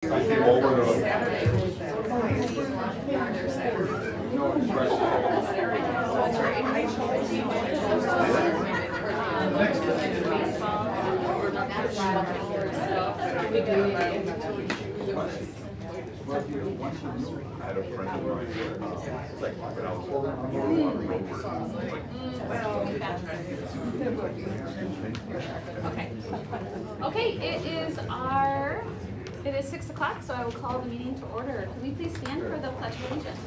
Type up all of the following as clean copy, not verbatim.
I had a friend of mine, like, when I was Okay, it is 6 o'clock, so I will call the meeting to order. Can we please stand for the Pledge of Allegiance?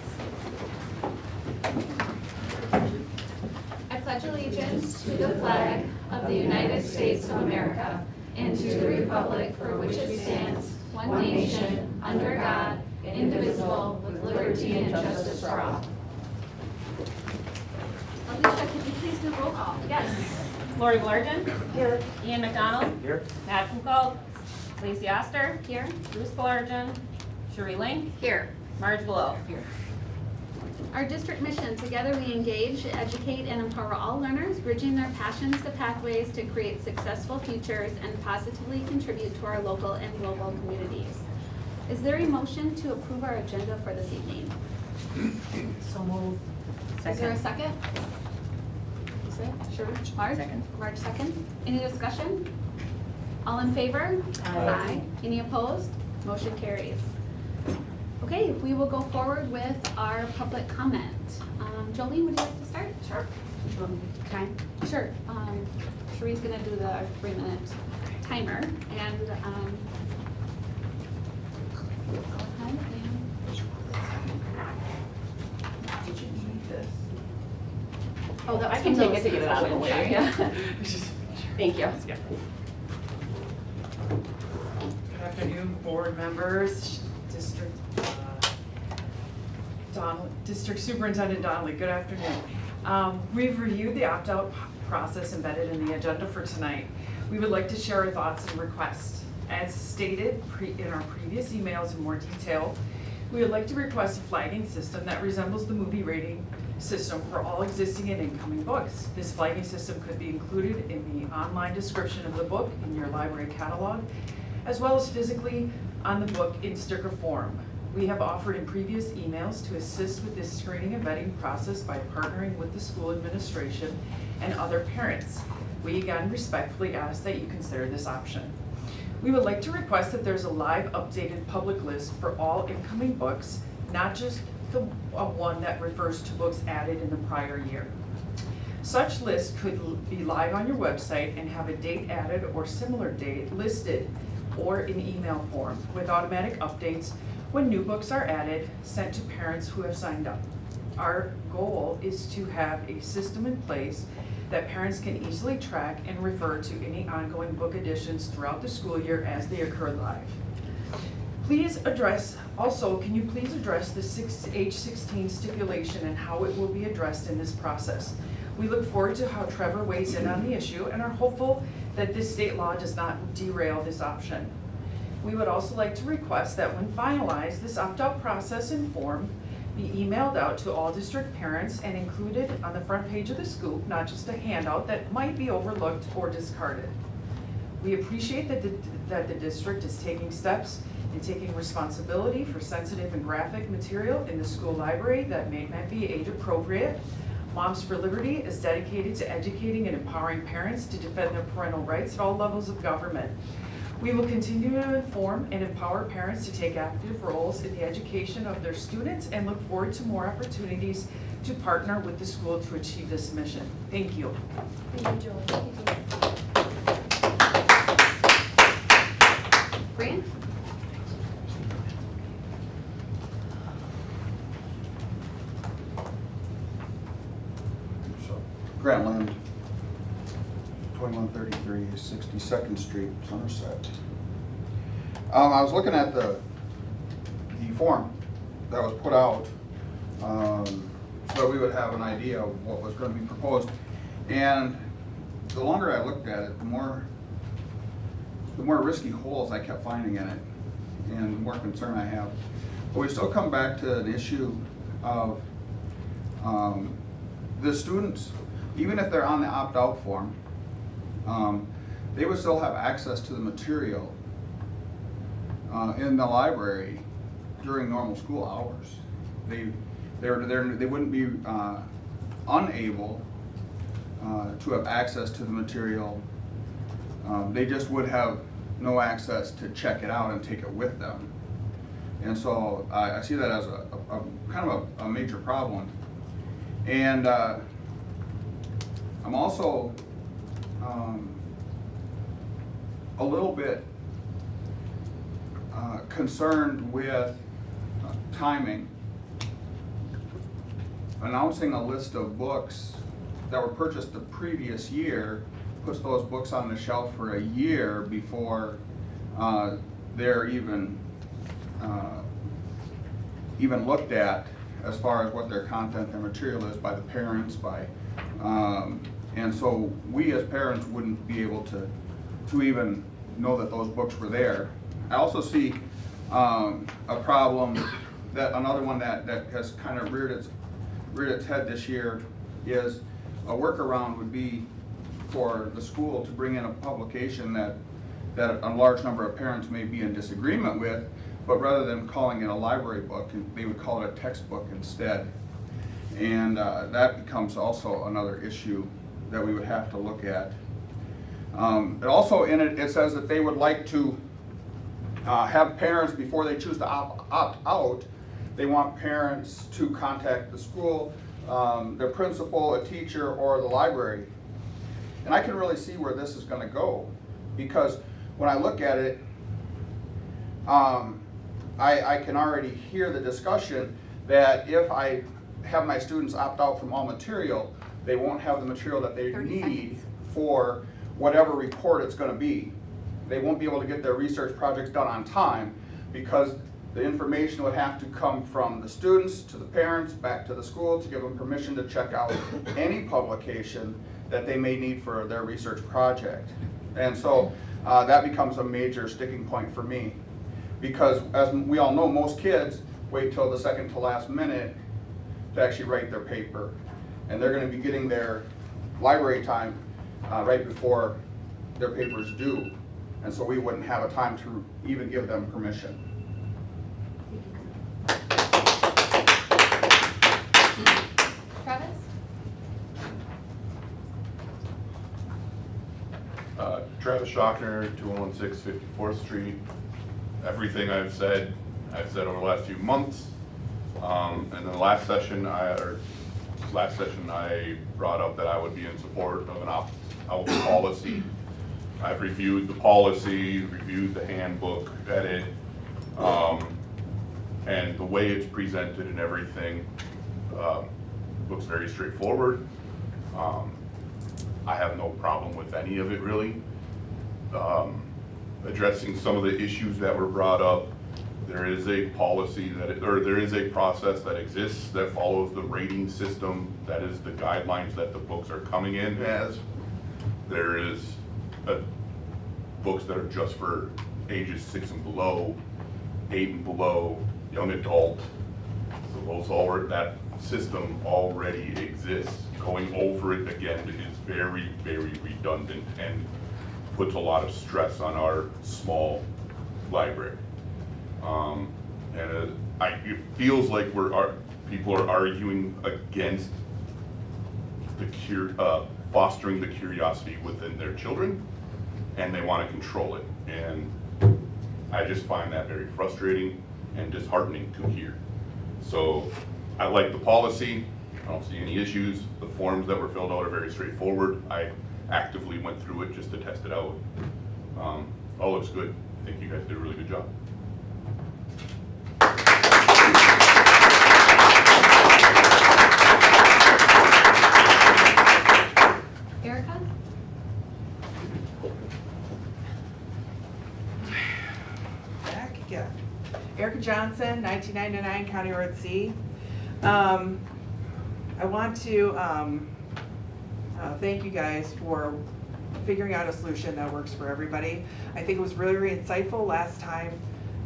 I pledge allegiance to the flag of the United States of America and to the republic for which it stands, one nation, under God, indivisible, with liberty and justice for all. Alicia, could you please do roll call? Yes. Lori Blargen. Here. Ian McDonald. Here. Matt Foucault. Lacey Oster. Here. Bruce Blargen. Sheree Link. Here. Marge Below. Here. Our district mission: together we engage, educate, and empower all learners, bridging their passions to pathways to create successful futures and positively contribute to our local and global communities. Is there a motion to approve our agenda for this evening? So moved. Is there a second? Is it? Sure. Marge? Second. Marge, second. Any discussion? All in favor? Aye. Any opposed? Motion carries. Okay, we will go forward with our public comment. Jolene, would you like to start? Sure. Time. Sure. Sheree's gonna do the 3-minute timer and Did you need this? oh, that was I can from take it to get it out of the way. Yeah. Thank you. Good afternoon, board members, District Superintendent Donnelly, good afternoon. We've reviewed the opt-out process embedded in the agenda for tonight. We would like to share our thoughts and requests. As stated in our previous emails in more detail, we would like to request a flagging system that resembles the movie rating system for all existing and incoming books. This flagging system could be included in the online description of the book in your library catalog, as well as physically on the book in sticker form. We have offered in previous emails to assist with this screening and vetting process by partnering with the school administration and other parents. We again respectfully ask that you consider this option. We would like to request that there's a live updated public list for all incoming books, not just the one that refers to books added in the prior year. Such list could be live on your website and have a date added or similar date listed or in email form with automatic updates when new books are added, sent to parents who have signed up. Our goal is to have a system in place that parents can easily track and refer to any ongoing book additions throughout the school year as they occur live. Can you please address the age 16 stipulation and how it will be addressed in this process? We look forward to how Trevor weighs in on the issue and are hopeful that this state law does not derail this option. We would also like to request that when finalized, this opt-out process and form be emailed out to all district parents and included on the front page of the scoop, not just a handout that might be overlooked or discarded. We appreciate that the district is taking steps and taking responsibility for sensitive and graphic material in the school library that may not be age appropriate. Moms for Liberty is dedicated to educating and empowering parents to defend their parental rights at all levels of government. We will continue to inform and empower parents to take active roles in the education of their students and look forward to more opportunities to partner with the school to achieve this mission. Thank you. Thank you, Julie. Grant? Grant Land, 2133 62nd Street, Somerset. I was looking at the form that was put out so we would have an idea of what was going to be proposed. And the longer I looked at it, the more risky holes I kept finding in it and the more concern I have. But we still come back to an issue of the students, even if they're on the opt-out form, they would still have access to the material in the library during normal school hours. They wouldn't be unable to have access to the material. They just would have no access to check it out and take it with them. And so I see that as a kind of a major problem. And I'm also a little bit concerned with timing. Announcing a list of books that were purchased the previous year puts those books on the shelf for a year before they're even looked at as far as what their content and material is by the parents, and so we as parents wouldn't be able to even know that those books were there. I also see a problem, that another one that has kind of reared its head this year is a workaround would be for the school to bring in a publication that a large number of parents may be in disagreement with, but rather than calling it a library book, they would call it a textbook instead. And that becomes also another issue that we would have to look at. It also in it says that they would like to have parents, before they choose to opt out, they want parents to contact the school, their principal, a teacher, or the library. And I can really see where this is going to go, because when I look at it, I can already hear the discussion that if I have my students opt out from all material, they won't have the material that they 30 need seconds. for whatever report it's going to be. They won't be able to get their research projects done on time, because the information would have to come from the students to the parents, back to the school, to give them permission to check out any publication that they may need for their research project. And so that becomes a major sticking point for me, because as we all know, most kids wait till the second to last minute to actually write their paper. And they're going to be getting their library time right before their paper's due. And so we wouldn't have a time to even give them permission. Travis? Travis Shockner, 2116 54th Street. Everything I've said over the last few months. And then the last session I brought up that I would be in support of an opt-out policy. I've reviewed the policy, reviewed the handbook, edit, and the way it's presented and everything looks very straightforward. I have no problem with any of it really. Addressing some of the issues that were brought up, there is a policy there is a process that exists that follows the rating system. That is the guidelines that the books are coming in as. There is books that are just for ages 6 and below, 8 and below, young adult. So that system already exists. Going over it again is very, very redundant and puts a lot of stress on our small library. It feels like people are arguing against fostering the curiosity within their children, and they want to control it. And I just find that very frustrating and disheartening to hear. So I like the policy. I don't see any issues. The forms that were filled out are very straightforward. I actively went through it just to test it out. All looks good. I think you guys did a really good job. Erica? Back again. Erica Johnson, 1999 County Road C. I want to thank you guys for figuring out a solution that works for everybody. I think it was really, really insightful last time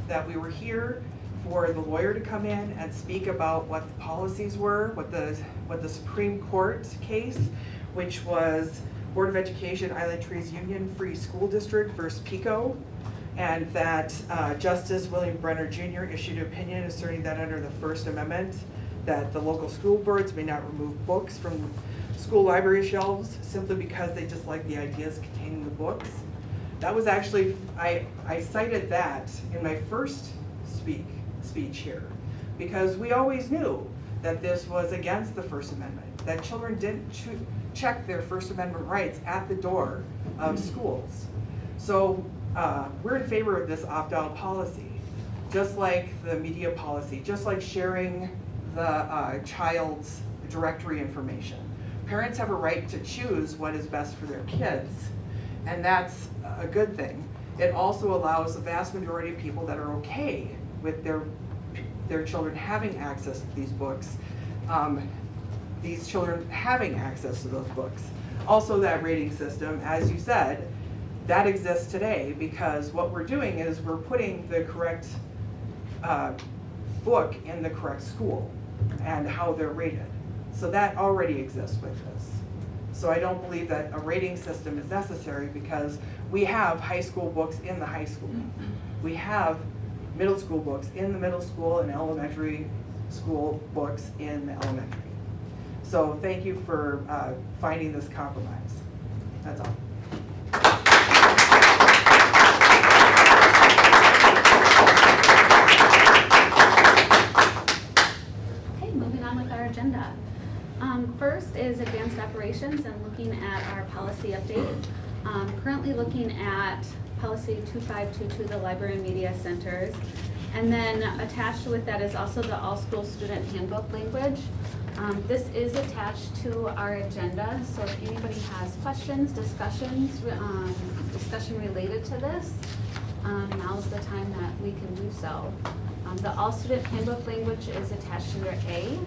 that we were here for the lawyer to come in and speak about what the policies were, what the Supreme Court case, which was Board of Education Island Trees Union Free School District versus PICO. and that Justice William Brenner Jr. issued an opinion asserting that under the First Amendment, that the local school boards may not remove books from school library shelves simply because they dislike the ideas containing the books. That was actually, I cited that in my first speech here, because we always knew that this was against the First Amendment, that children didn't check their First Amendment rights at the door of schools. So we're in favor of this opt-out policy, just like the media policy, just like sharing the child's directory information. Parents have a right to choose what is best for their kids, and that's a good thing. It also allows the vast majority of people that are okay with their children having access to these books, these children having access to those books. Also, that rating system, as you said, that exists today, because what we're doing is we're putting the correct book in the correct school and how they're rated. So that already exists with this. So I don't believe that a rating system is necessary, because we have high school books in the high school. We have middle school books in the middle school and elementary school books in the elementary. So thank you for finding this compromise. That's all. Okay, moving on with our agenda. First is advanced operations and looking at our policy update. Currently looking at policy 2522, the library and media centers. And then attached with that is also the all school student handbook language. This is attached to our agenda, so if anybody has questions, discussion related to this, now's the time that we can do so. The all student handbook language is attached under A,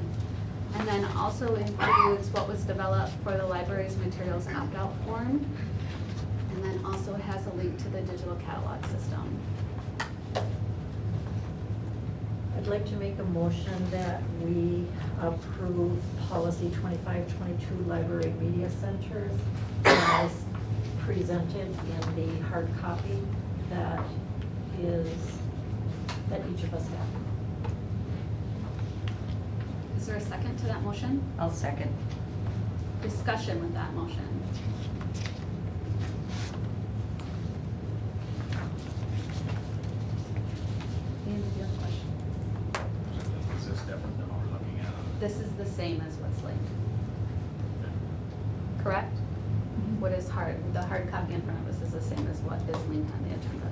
and then also includes what was developed for the library's materials opt-out form, and then also has a link to the digital catalog system. I'd like to make a motion that we approve policy 2522 library media centers as presented in the hard copy that each of us have. Is there a second to that motion? I'll second. Discussion with that motion. Ian, did you have a question? Is this different than what we're looking at? This is the same as what's linked. Correct? What is the hard copy in front of us is the same as what is linked on the agenda.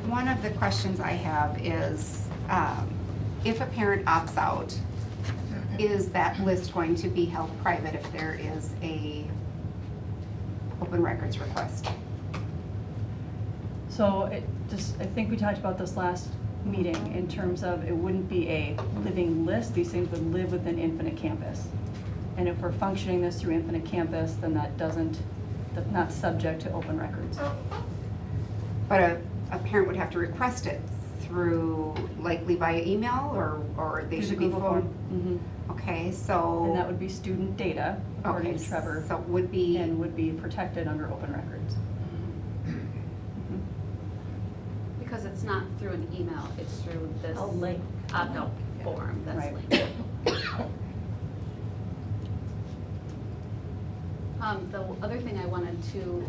One of the questions I have is, if a parent opts out, is that list going to be held private if there is a open records request? So I think we talked about this last meeting in terms of it wouldn't be a living list. These things would live within Infinite Campus. And if we're functioning this through Infinite Campus, then that's not subject to open records. But a parent would have to request it through, likely via email, or they Through should the be Google phone? form. Okay, so. And that would be student data, according Okay, to Trevor, so it would be. and would be protected under open records. Because it's not through an email, it's through this A link. opt-out form that's Right. linked. The other thing I wanted to,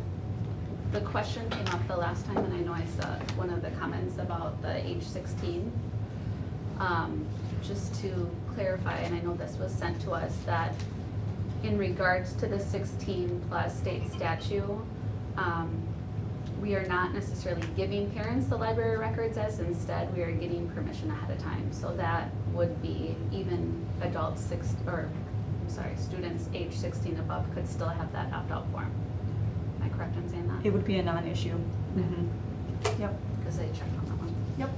the question came up the last time, and I know I saw one of the comments about the age 16. Just to clarify, and I know this was sent to us, that in regards to the 16 plus state statute, we are not necessarily giving parents the library records, as instead we are getting permission ahead of time. So that would be even students age 16 above could still have that opt-out form. Am I correct in saying that? It would be a non-issue. Yep. Because I checked on that one. Yep.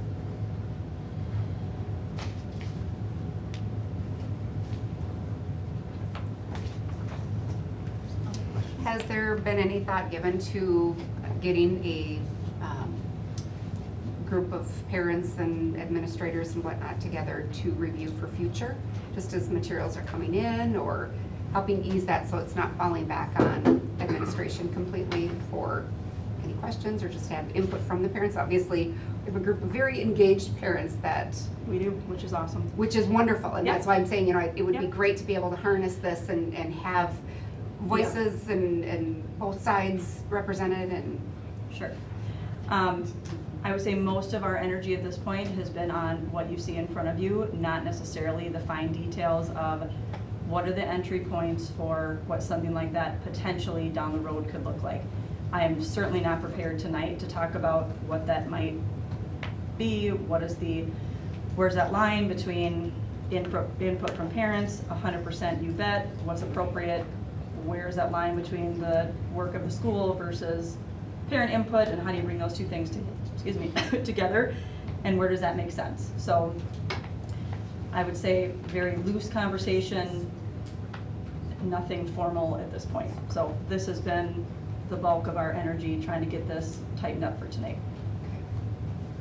Has there been any thought given to getting a group of parents and administrators and whatnot together to review for future, just as materials are coming in, or helping ease that so it's not falling back on administration completely for any questions or just have input from the parents. Obviously, we have a group of very engaged parents that, We do, which is awesome. which is wonderful. And Yep. that's why I'm saying, it would be Yep. great to be able to harness this and have voices and both sides represented and Sure. I would say most of our energy at this point has been on what you see in front of you, not necessarily the fine details of what are the entry points for what something like that potentially down the road could look like. I am certainly not prepared tonight to talk about what that might be, where's that line between input from parents, 100% you bet, what's appropriate, where's that line between the work of the school versus parent input, and how do you bring those two things together, and where does that make sense? So I would say very loose conversation, nothing formal at this point. So this has been the bulk of our energy trying to get this tightened up for tonight.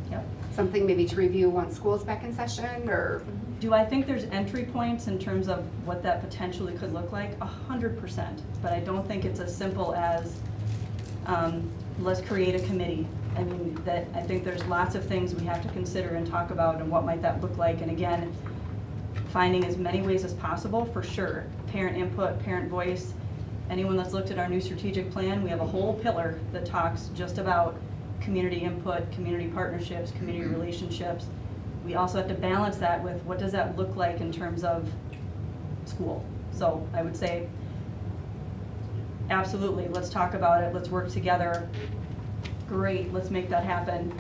Yep. something maybe to review once school's back in session, or? Do I think there's entry points in terms of what that potentially could look like? 100%, but I don't think it's as simple as, let's create a committee. I mean, I think there's lots of things we have to consider and talk about, and what might that look like, and again, finding as many ways as possible, for sure. Parent input, parent voice. Anyone that's looked at our new strategic plan, we have a whole pillar that talks just about community input, community partnerships, community relationships. We also have to balance that with what does that look like in terms of school. So I would say, absolutely, let's talk about it, let's work together. Great, let's make that happen.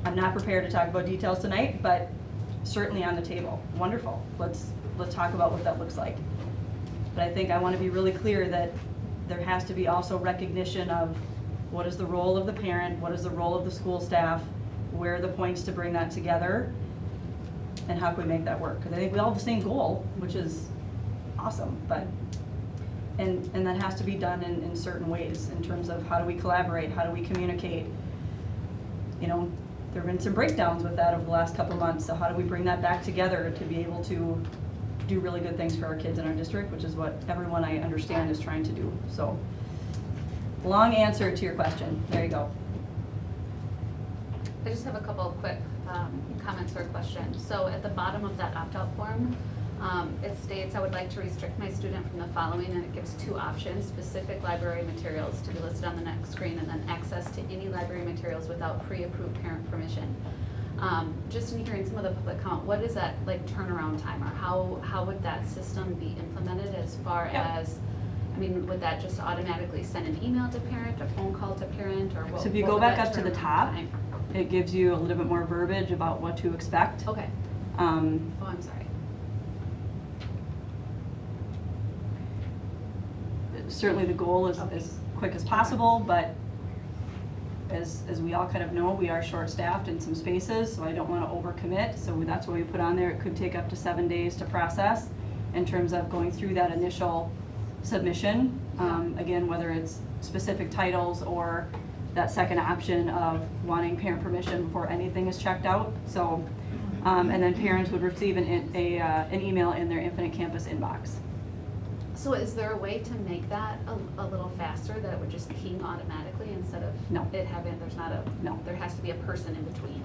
I'm not prepared to talk about details tonight, but certainly on the table. Wonderful, let's talk about what that looks like. But I think I want to be really clear that there has to be also recognition of what is the role of the parent, what is the role of the school staff, where are the points to bring that together, and how can we make that work? Because I think we all have the same goal, which is awesome, but, and that has to be done in certain ways in terms of how do we collaborate, how do we communicate. You know, there have been some breakdowns with that over the last couple of months, so how do we bring that back together to be able to do really good things for our kids in our district, which is what everyone I understand is trying to do. So, long answer to your question. There you go. I just have a couple of quick comments or questions. So at the bottom of that opt-out form, it states, I would like to restrict my student from the following, and it gives two options: specific library materials to be listed on the next screen, and then access to any library materials without pre-approved parent permission. Just in hearing some of the public comment, what is that like turnaround time, or how would that system be implemented as far Yep. as, I mean, would that just automatically send an email to parent, a phone call to parent, or what? So if you what go would back that up to the turnaround top, time? it gives you a little bit more verbiage about what to expect. Okay, Um, oh, I'm sorry. Certainly the goal is as quick as possible, but as we all kind of know, we are short-staffed in some spaces, so I don't want to overcommit. So that's what we put on there. It could take up to 7 days to process in terms of going through that initial submission. Again, whether it's specific titles or that second option of wanting parent permission before anything is checked out. So, and then parents would receive an email in their Infinite Campus inbox. So is there a way to make that a little faster, that it would just ping automatically instead of No. it having, No. there has to be a person in between?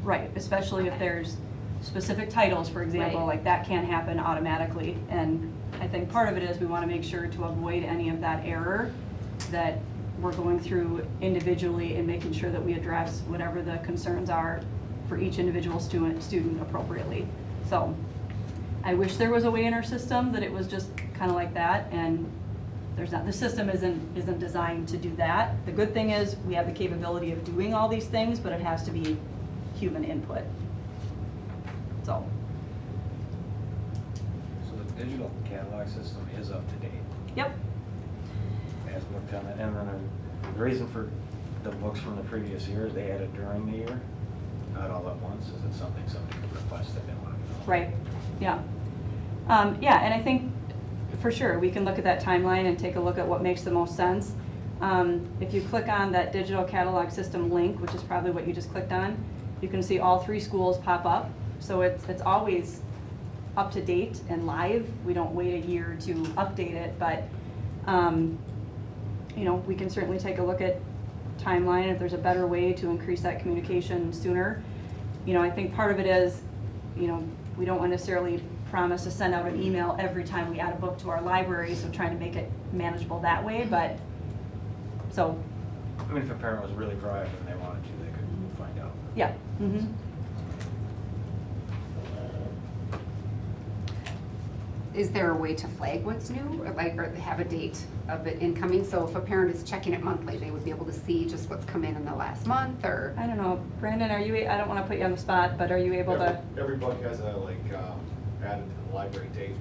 Right, especially if Okay. there's specific titles, for example, Right. like that can't happen automatically. And I think part of it is we want to make sure to avoid any of that error, that we're going through individually and making sure that we address whatever the concerns are for each individual student appropriately. So I wish there was a way in our system that it was just kind of like that, and there's not. The system isn't designed to do that. The good thing is we have the capability of doing all these things, but it has to be human input. So, So the digital catalog system is up to date, yep, as looked on it. And then the reason for the books from the previous year, they had it during the year, not all at once. Is it something somebody could request if they want to know? right, yeah. Yeah, and I think for sure, we can look at that timeline and take a look at what makes the most sense. If you click on that digital catalog system link, which is probably what you just clicked on, you can see all 3 schools pop up. So it's always up to date and live. We don't wait a year to update it, but, you know, we can certainly take a look at timeline, if there's a better way to increase that communication sooner. You know, I think part of it is, you know, we don't want to necessarily promise to send out an email every time we add a book to our library, so trying to make it manageable that way, but, so, I mean, if a parent was really proactive and they wanted to, they could find out. yeah. Mm-hmm. Is there a way to flag what's new, or like, or have a date of it incoming? So if a parent is checking it monthly, they would be able to see just what's come in the last month, or? I don't know, Brandon, are you, I don't want to put you on the spot, but are you able to? Every book has a, added to the library date.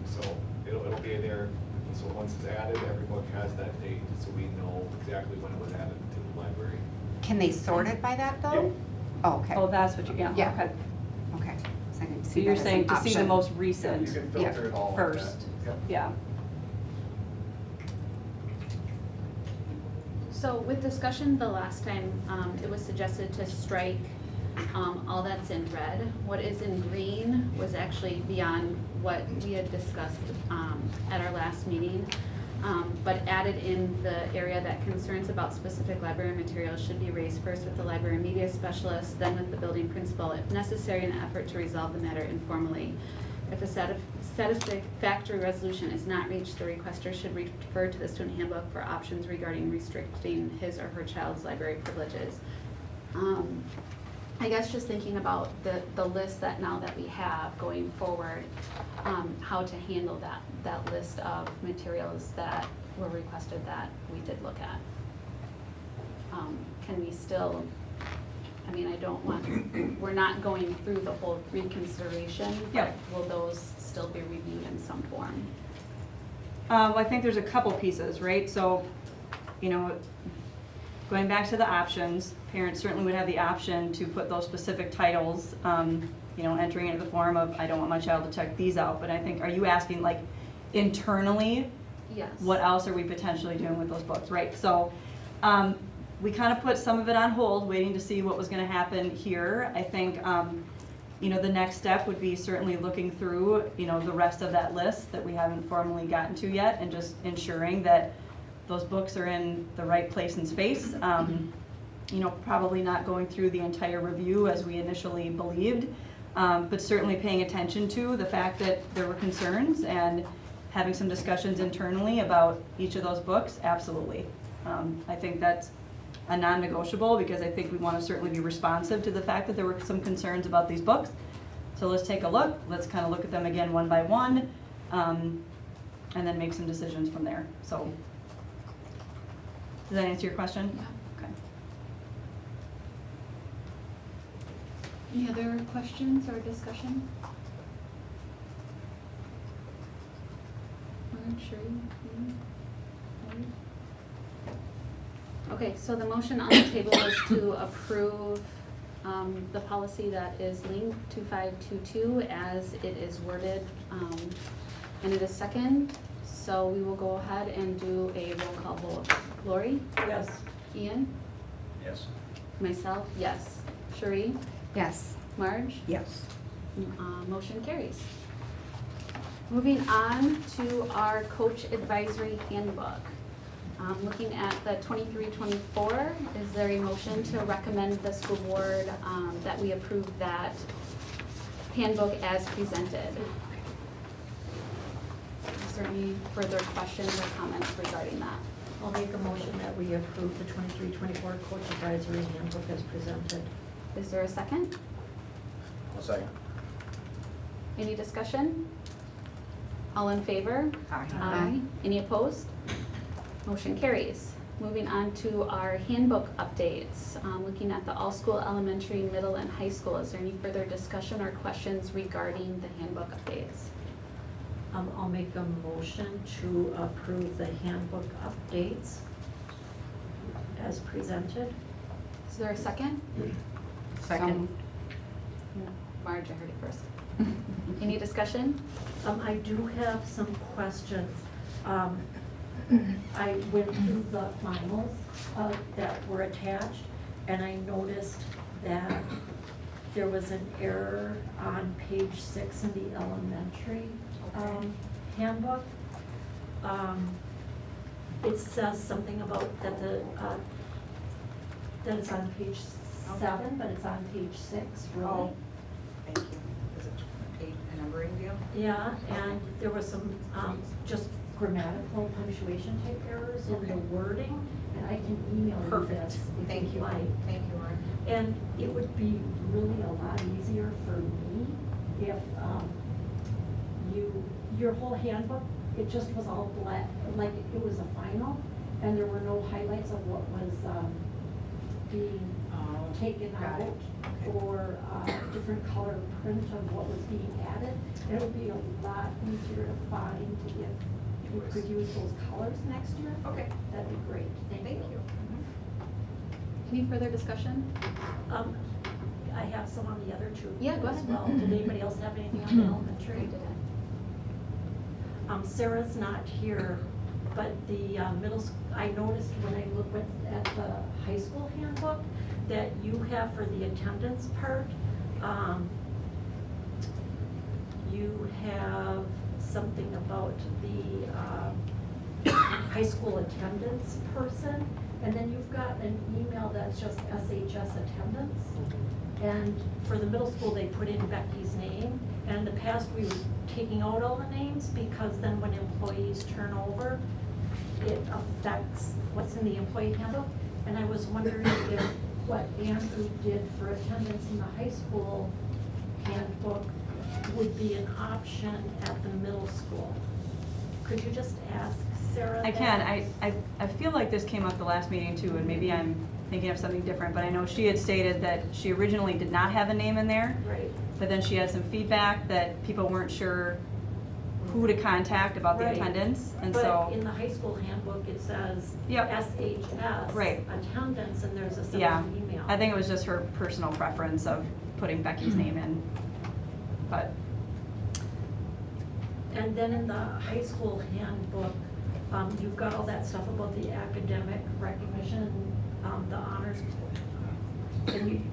So it'll be there, so once it's added, every book has that date, so we know exactly when it was added to the library. Can they sort it by that, though? Yep. Oh, okay. Oh, that's what you, yeah, Yeah. okay. Okay. So I didn't So see you're that as saying an to see the option. most You recent can filter it all like that. first, Yep. yeah. So with discussion the last time, it was suggested to strike all that's in red. What is in green was actually beyond what we had discussed at our last meeting, but added in the area that concerns about specific library materials should be raised first with the library media specialist, then with the building principal, if necessary, in an effort to resolve the matter informally. If a satisfactory resolution is not reached, the requester should refer to the student handbook for options regarding restricting his or her child's library privileges. I guess just thinking about the list that now that we have going forward, how to handle that list of materials that were requested that we did look at. Can we still, I mean, I don't want, we're not going through the whole reconsideration, but Yeah. will those still be reviewed in some form? Well, I think there's a couple pieces, right? So, you know, going back to the options, parents certainly would have the option to put those specific titles, you know, entering into the form of, I don't want my child to check these out, but I think, are you asking like internally, Yes. what else are we potentially doing with those books, right? So, we kind of put some of it on hold, waiting to see what was gonna happen here. I think, you know, the next step would be certainly looking through, you know, the rest of that list that we haven't formally gotten to yet, and just ensuring that those books are in the right place and space. You know, probably not going through the entire review as we initially believed, but certainly paying attention to the fact that there were concerns and having some discussions internally about each of those books, absolutely. I think that's a non-negotiable, because I think we want to certainly be responsive to the fact that there were some concerns about these books. So let's take a look, let's kind of look at them again one by one, and then make some decisions from there, so. Does that answer your question? Yeah. Okay. Any other questions or discussion? Okay, so the motion on the table is to approve the policy that is linked 2522 as it is worded, and it is second. So we will go ahead and do a roll call vote. Lori? Yes. Ian? Yes. Myself, yes. Cherie? Yes. Marge? Yes. Motion carries. Moving on to our coach advisory handbook. Looking at the 23-24, is there a motion to recommend the school board that we approve that handbook as presented? Is there any further questions or comments regarding that? I'll make a motion that we approve the 23-24 coach advisory handbook as presented. Is there a second? One second. Any discussion? All in favor? Aye. Any opposed? Motion carries. Moving on to our handbook updates. Looking at the all-school elementary, middle, and high school, is there any further discussion or questions regarding the handbook updates? I'll make a motion to approve the handbook updates as presented. Is there a second? Second. Marge, I heard it first. Any discussion? I do have some questions. I went through the finals that were attached, and I noticed that there was an error on page 6 in the elementary handbook. It says something about that that it's on page 7, but it's on page 6, really. Oh, thank you. Is it a numbering deal? Yeah, and there was some just grammatical punctuation type errors in the Okay. wording, and I can email you Perfect. this if Thank you'd you. like. Thank you, Lauren. And it would be really a lot easier for me if your whole handbook, it just was all black, like it was a final, and there were no highlights of what was being taken got it. out, Okay. or different color print of what was being added. It would be a lot easier to find if you could use those colors next year. Okay. That'd be great, thank you. Thank you. Any further discussion? I have some on the other two. Yeah, go as ahead. well. Did anybody else have anything on the elementary? Sarah's not here, but the middle, I noticed when I looked at the high school handbook that you have for the attendance part, you have something about the high school attendance person, and then you've got an email that's just SHS attendance. And for the middle school, they put in Becky's name, and in the past, we were taking out all the names, because then when employees turn over, it affects what's in the employee handbook. And I was wondering if what Andrew did for attendance in the high school handbook would be an option at the middle school. Could you just ask Sarah I that? can, I feel like this came up the last meeting too, and maybe I'm thinking of something different, but I know she had stated that she originally did not have a name in there, Right. but then she had some feedback that people weren't sure who to contact about the Right. attendance, and But so, in the high school handbook, it says Yep. SHS. Right. Attendance, and there's a yeah. separate email. I think it was just her personal preference of putting Becky's name in, but, And then in the high school handbook, you've got all that stuff about the academic recognition, the honors. And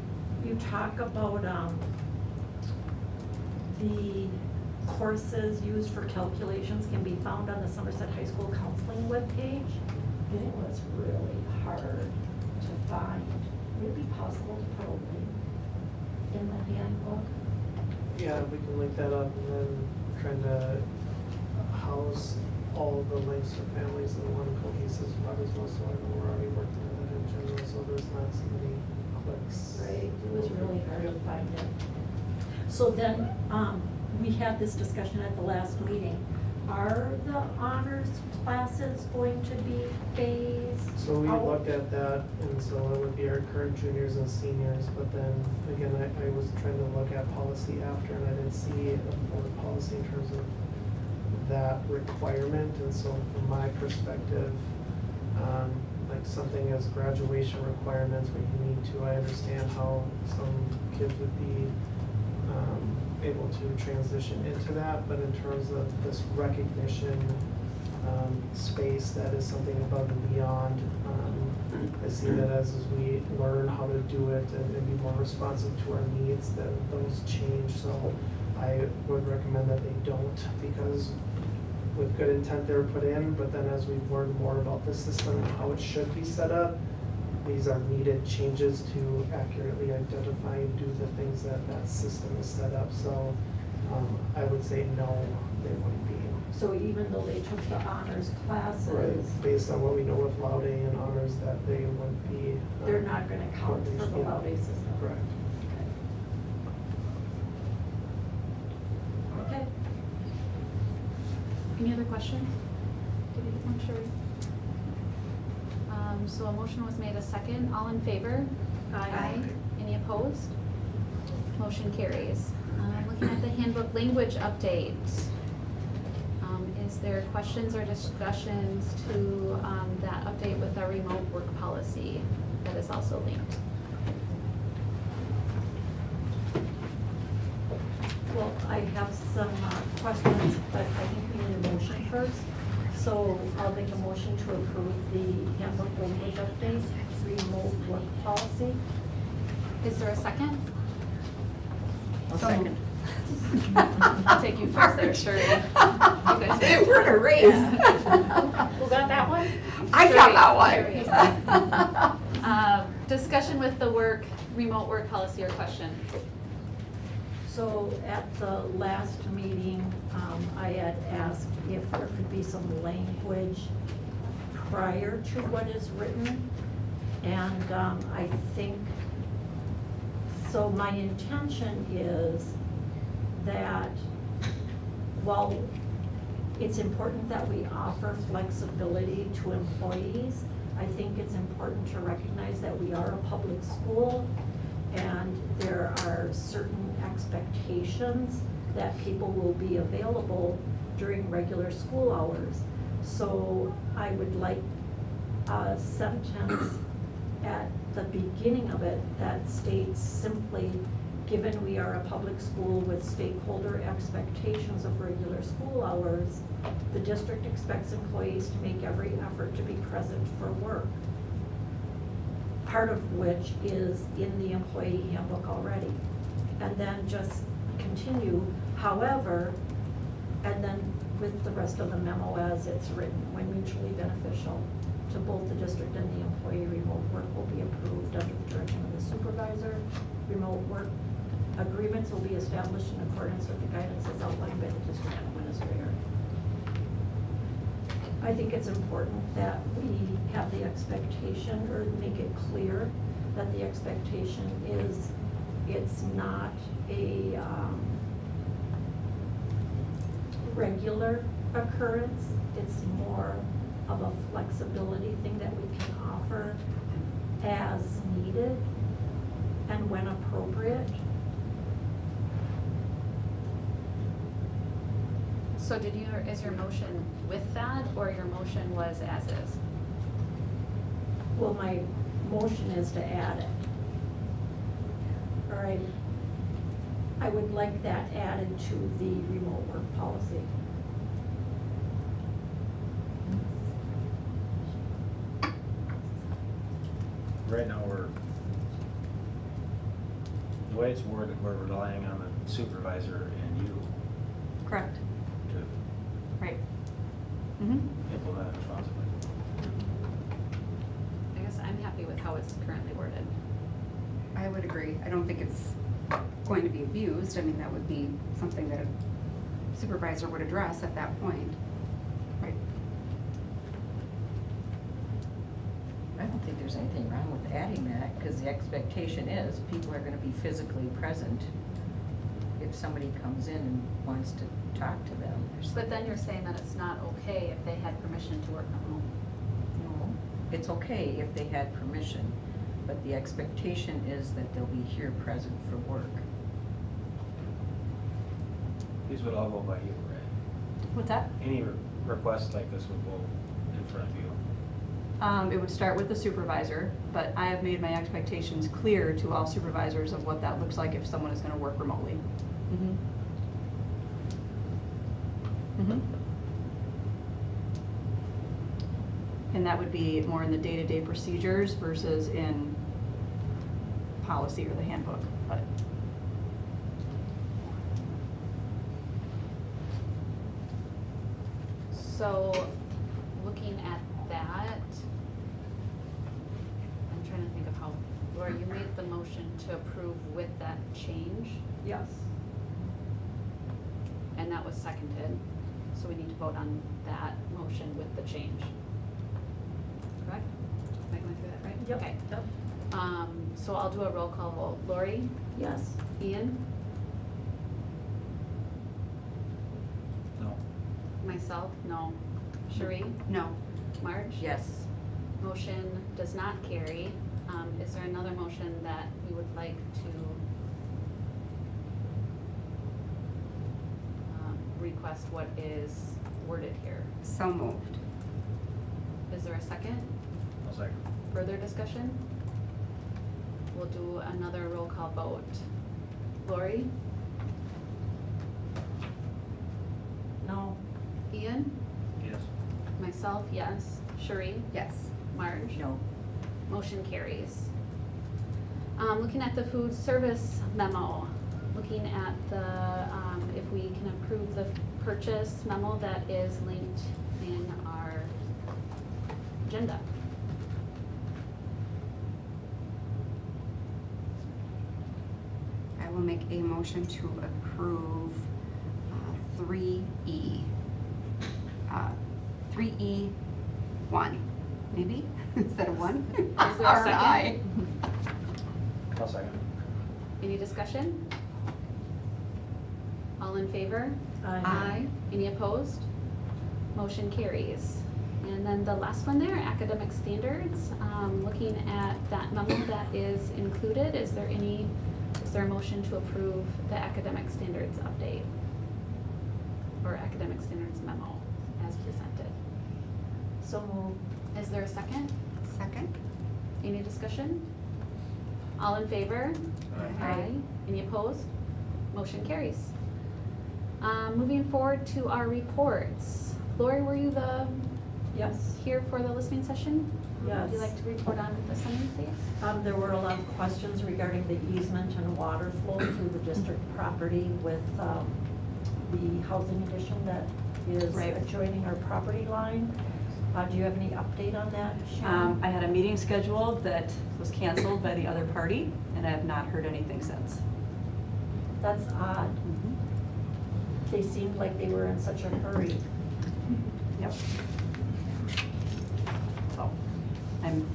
you talk about, the courses used for calculations can be found on the Somerset High School Counseling webpage. And it was really hard to find. Would it be possible to put a link in the handbook? Yeah, we can link that up, and then trying to house all the links for families in one cohesive web is most likely. We're already working on that in general, so there's not so many clicks. Right, it was really hard to find it. So then, we had this discussion at the last meeting. Are the honors classes going to be phased So we out? looked at that, and so it would be our current juniors and seniors, but then, again, I was trying to look at policy after, and I didn't see a board policy in terms of that requirement, and so from my perspective, like something as graduation requirements, we need to, I understand how some kids would be, able to transition into that, but in terms of this recognition, space, that is something above and beyond. I see that as we learn how to do it and be more responsive to our needs, that those change, so I would recommend that they don't, because with good intent they were put in, but then as we've learned more about the system and how it should be set up, these are needed changes to accurately identify and do the things that that system is set up, so I would say no, they wouldn't be. So even though they took the honors classes, Based on what we know with Laude and honors, that they wouldn't be. they're not gonna count for the Yeah. Laude system? Correct. Okay. Any other questions? Did you want to? So a motion was made a second. All in favor? Aye. Any opposed? Motion carries. Looking at the handbook language update. Is there questions or discussions to that update with our remote work policy that is also linked? Well, I have some questions, but I think we need a motion first. So I'll make a motion to approve the handbook language update, remote work policy. Is there a second? So moved. I'll take you first there, Shirley. You guys- We're in a race. Who got that one? I got that one. Discussion with the remote work policy or question? So at the last meeting, I had asked if there could be some language prior to what is written. And I think, so my intention is that while it's important that we offer flexibility to employees, I think it's important to recognize that we are a public school and there are certain expectations that people will be available during regular school hours. So I would like a sentence at the beginning of it that states simply, given we are a public school with stakeholder expectations of regular school hours, the district expects employees to make every effort to be present for work. Part of which is in the employee handbook already. And then just continue, however, and then with the rest of the memo as it's written, when mutually beneficial to both the district and the employee, remote work will be approved under the direction of the supervisor. Remote work agreements will be established in accordance with the guidance as outlined by the district administrator. I think it's important that we have the expectation, or make it clear that the expectation is it's not a regular occurrence. It's more of a flexibility thing that we can offer as needed and when appropriate. So is your motion with that, or your motion was as is? Well, my motion is to add it. All right. I would like that added to the remote work policy. Right now, the way it's worded, we're relying on the supervisor and you Correct. to Right. Mm-hmm. implement it responsibly. I guess I'm happy with how it's currently worded. I would agree. I don't think it's going to be abused. I mean, that would be something that a supervisor would address at that point. Right. I don't think there's anything wrong with adding that, because the expectation is people are gonna be physically present if somebody comes in and wants to talk to them. But then you're saying that it's not okay if they had permission to work from home. No, it's okay if they had permission, but the expectation is that they'll be here present for work. These would all go by you, right? What's that? Any request like this would go in front of you. It would start with the supervisor, but I have made my expectations clear to all supervisors of what that looks like if someone is gonna work remotely. Mm-hmm. Mm-hmm. And that would be more in the day-to-day procedures versus in policy or the handbook, but. So, looking at that, I'm trying to think of how, Laura, you made the motion to approve with that change, Yes. and that was seconded. So we need to vote on that motion with the change. Correct? Am I going through that right? Yep. Okay. Yep. So I'll do a roll call vote. Lori? Yes. Ian? No. Myself? No. Cherie? No. Marge? Yes. Motion does not carry. Is there another motion that we would like to request what is worded here? So moved. Is there a second? I'll second. Further discussion? We'll do another roll call vote. Lori? No. Ian? Yes. Myself, yes. Cherie? Yes. Marge? No. Motion carries. Looking at the food service memo, looking at the, if we can approve the purchase memo that is linked in our agenda. I will make a motion to approve 3E. 3E1, maybe, instead of 1? Is there a Or an second? I. I'll second. Any discussion? All in favor? Aye. Any opposed? Motion carries. And then the last one there, academic standards, looking at that memo that is included, is there a motion to approve the academic standards update? Or academic standards memo as presented? So moved. Is there a second? Second? Any discussion? All in favor? Aye. Any opposed? Motion carries. Moving forward to our reports. Lori, were you Yes. here for the listening session? Yes. Would you like to report on the summary, please? There were a lot of questions regarding the easement and water flow through the district property with the housing addition that is Right. adjoining our property line. Do you have any update on that, Sharon? I had a meeting scheduled that was canceled by the other party, and I have not heard anything since. That's odd. They seemed like they were in such a hurry. Yep. So, I'm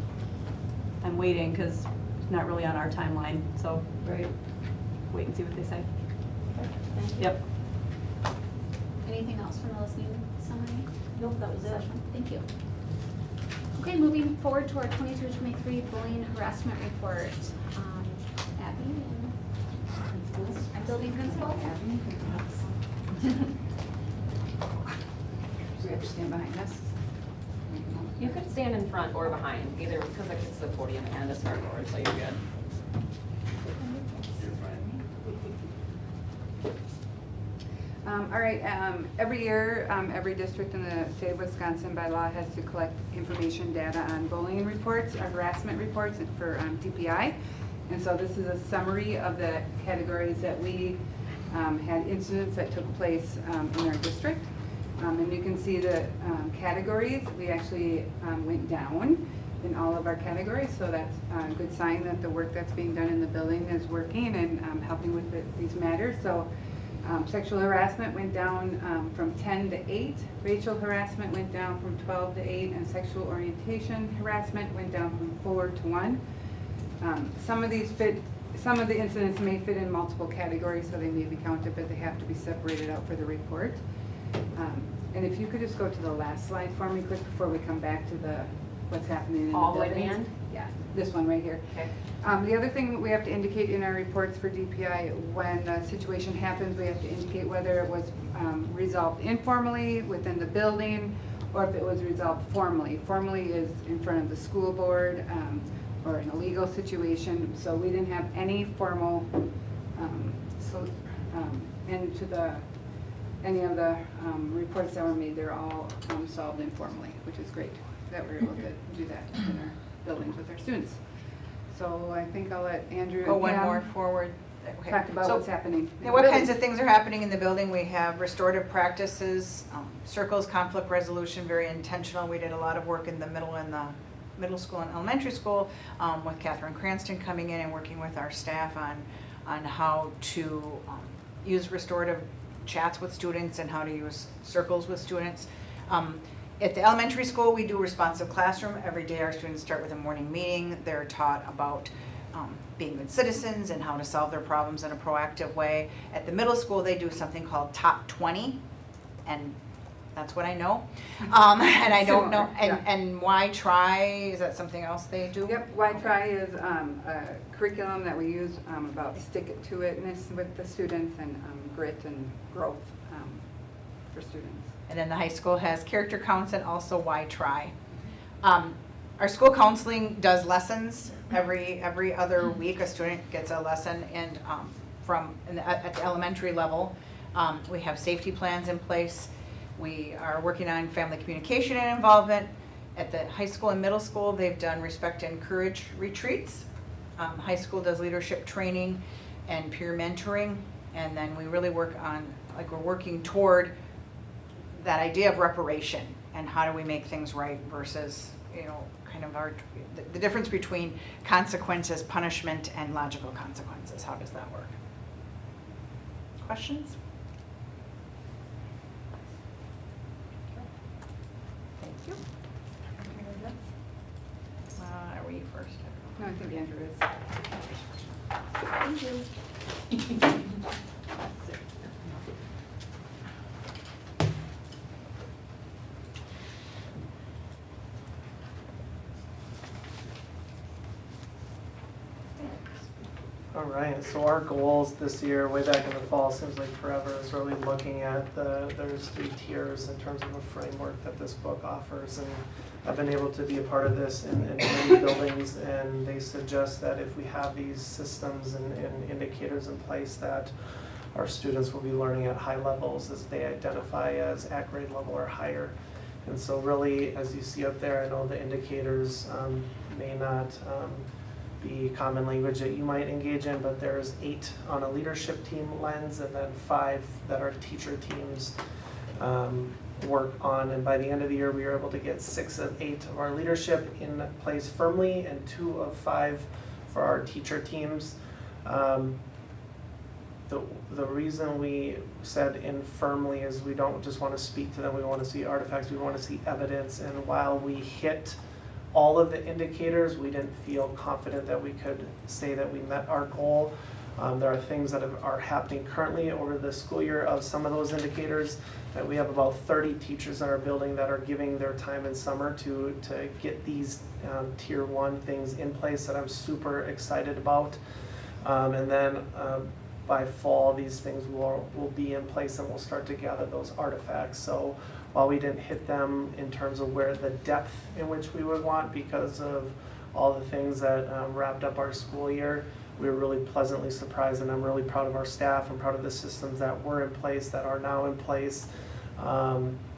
waiting, because it's not really on our timeline, so Right. wait and see what they say. Thank you. Yep. Anything else from the listening summary? Nope, that was it. Session? Thank you. Okay, moving forward to our 22-23 bullying harassment report. Abby and building principal? Do we have to stand behind this? You could stand in front or behind, either because it's the podium and a smartboard, so you're good. All right, every year, every district in the state of Wisconsin by law has to collect information data on bullying reports, or harassment reports for DPI. And so this is a summary of the categories that we had incidents that took place in our district. And you can see the categories, we actually went down in all of our categories, so that's a good sign that the work that's being done in the building is working and helping with these matters. So sexual harassment went down from 10 to 8, racial harassment went down from 12 to 8, and sexual orientation harassment went down from 4 to 1. Some of the incidents may fit in multiple categories, so they may be counted, but they have to be separated out for the report. And if you could just go to the last slide for me quick before we come back to what's happening in the All the way to the buildings. end? Yeah, this one right here. Okay. The other thing we have to indicate in our reports for DPI, when a situation happens, we have to indicate whether it was resolved informally within the building or if it was resolved formally. Formally is in front of the school board or in a legal situation. So we didn't have any formal, any of the reports that were made, they're all solved informally, which is great that we're able to do that in our buildings with our students. So I think I'll let Andrew Go and one Pam more forward. Okay. talk about So, what's happening. in What the kinds of buildings. things are happening in the building? We have restorative practices, circles, conflict resolution, very intentional. We did a lot of work in the middle school and elementary school with Catherine Cranston coming in and working with our staff on how to use restorative chats with students and how to use circles with students. At the elementary school, we do responsive classroom. Every day our students start with a morning meeting. They're taught about being good citizens and how to solve their problems in a proactive way. At the middle school, they do something called Top 20, and that's what I know. And I don't know, Similar, yeah. and Why Try, is that something else they do? Yep, Why Try is a curriculum that we use about stick-it-to-itness with the students and grit and growth for students. And then the high school has character counts and also Why Try. Our school counseling does lessons every other week. A student gets a lesson, and at the elementary level, we have safety plans in place. We are working on family communication and involvement. At the high school and middle school, they've done respect and courage retreats. High school does leadership training. and peer mentoring. And then we really work on, like, we're working toward that idea of reparation and how do we make things right versus, you know, kind of the difference between consequences, punishment, and logical consequences. How does that work? Questions? Thank you. Are we first? No, I think Andrew is. Thank you. All right, so our goals this year, way back in the fall, seems like forever, is really looking at there's 3 tiers in terms of a framework that this book offers. And I've been able to be a part of this in many buildings, and they suggest that if we have these systems and indicators in place, that our students will be learning at high levels as they identify as at grade level or higher. And so really, as you see up there, I know the indicators may not be common language that you might engage in, but there's 8 on a leadership team lens, and then 5 that our teacher teams work on. And by the end of the year, we were able to get 6 of 8 of our leadership in place firmly, and 2 of 5 for our teacher teams. The reason we said in firmly is we don't just want to speak to them, we want to see artifacts, we want to see evidence. And while we hit all of the indicators, we didn't feel confident that we could say that we met our goal. There are things that are happening currently over the school year of some of those indicators, that we have about 30 teachers in our building that are giving their time in summer to get these tier 1 things in place that I'm super excited about. And then by fall, these things will be in place, and we'll start to gather those artifacts. So while we didn't hit them in terms of where the depth in which we would want because of all the things that wrapped up our school year, we were really pleasantly surprised, and I'm really proud of our staff. I'm proud of the systems that were in place, that are now in place.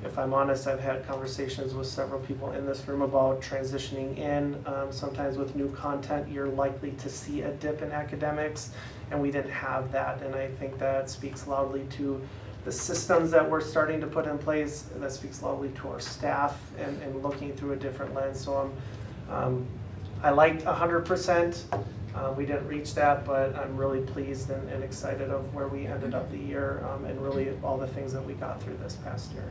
If I'm honest, I've had conversations with several people in this room about transitioning in. Sometimes with new content, you're likely to see a dip in academics, and we didn't have that. And I think that speaks loudly to the systems that we're starting to put in place. That speaks loudly to our staff and looking through a different lens. So I liked 100%. We didn't reach that, but I'm really pleased and excited of where we ended up the year, and really all the things that we got through this past year.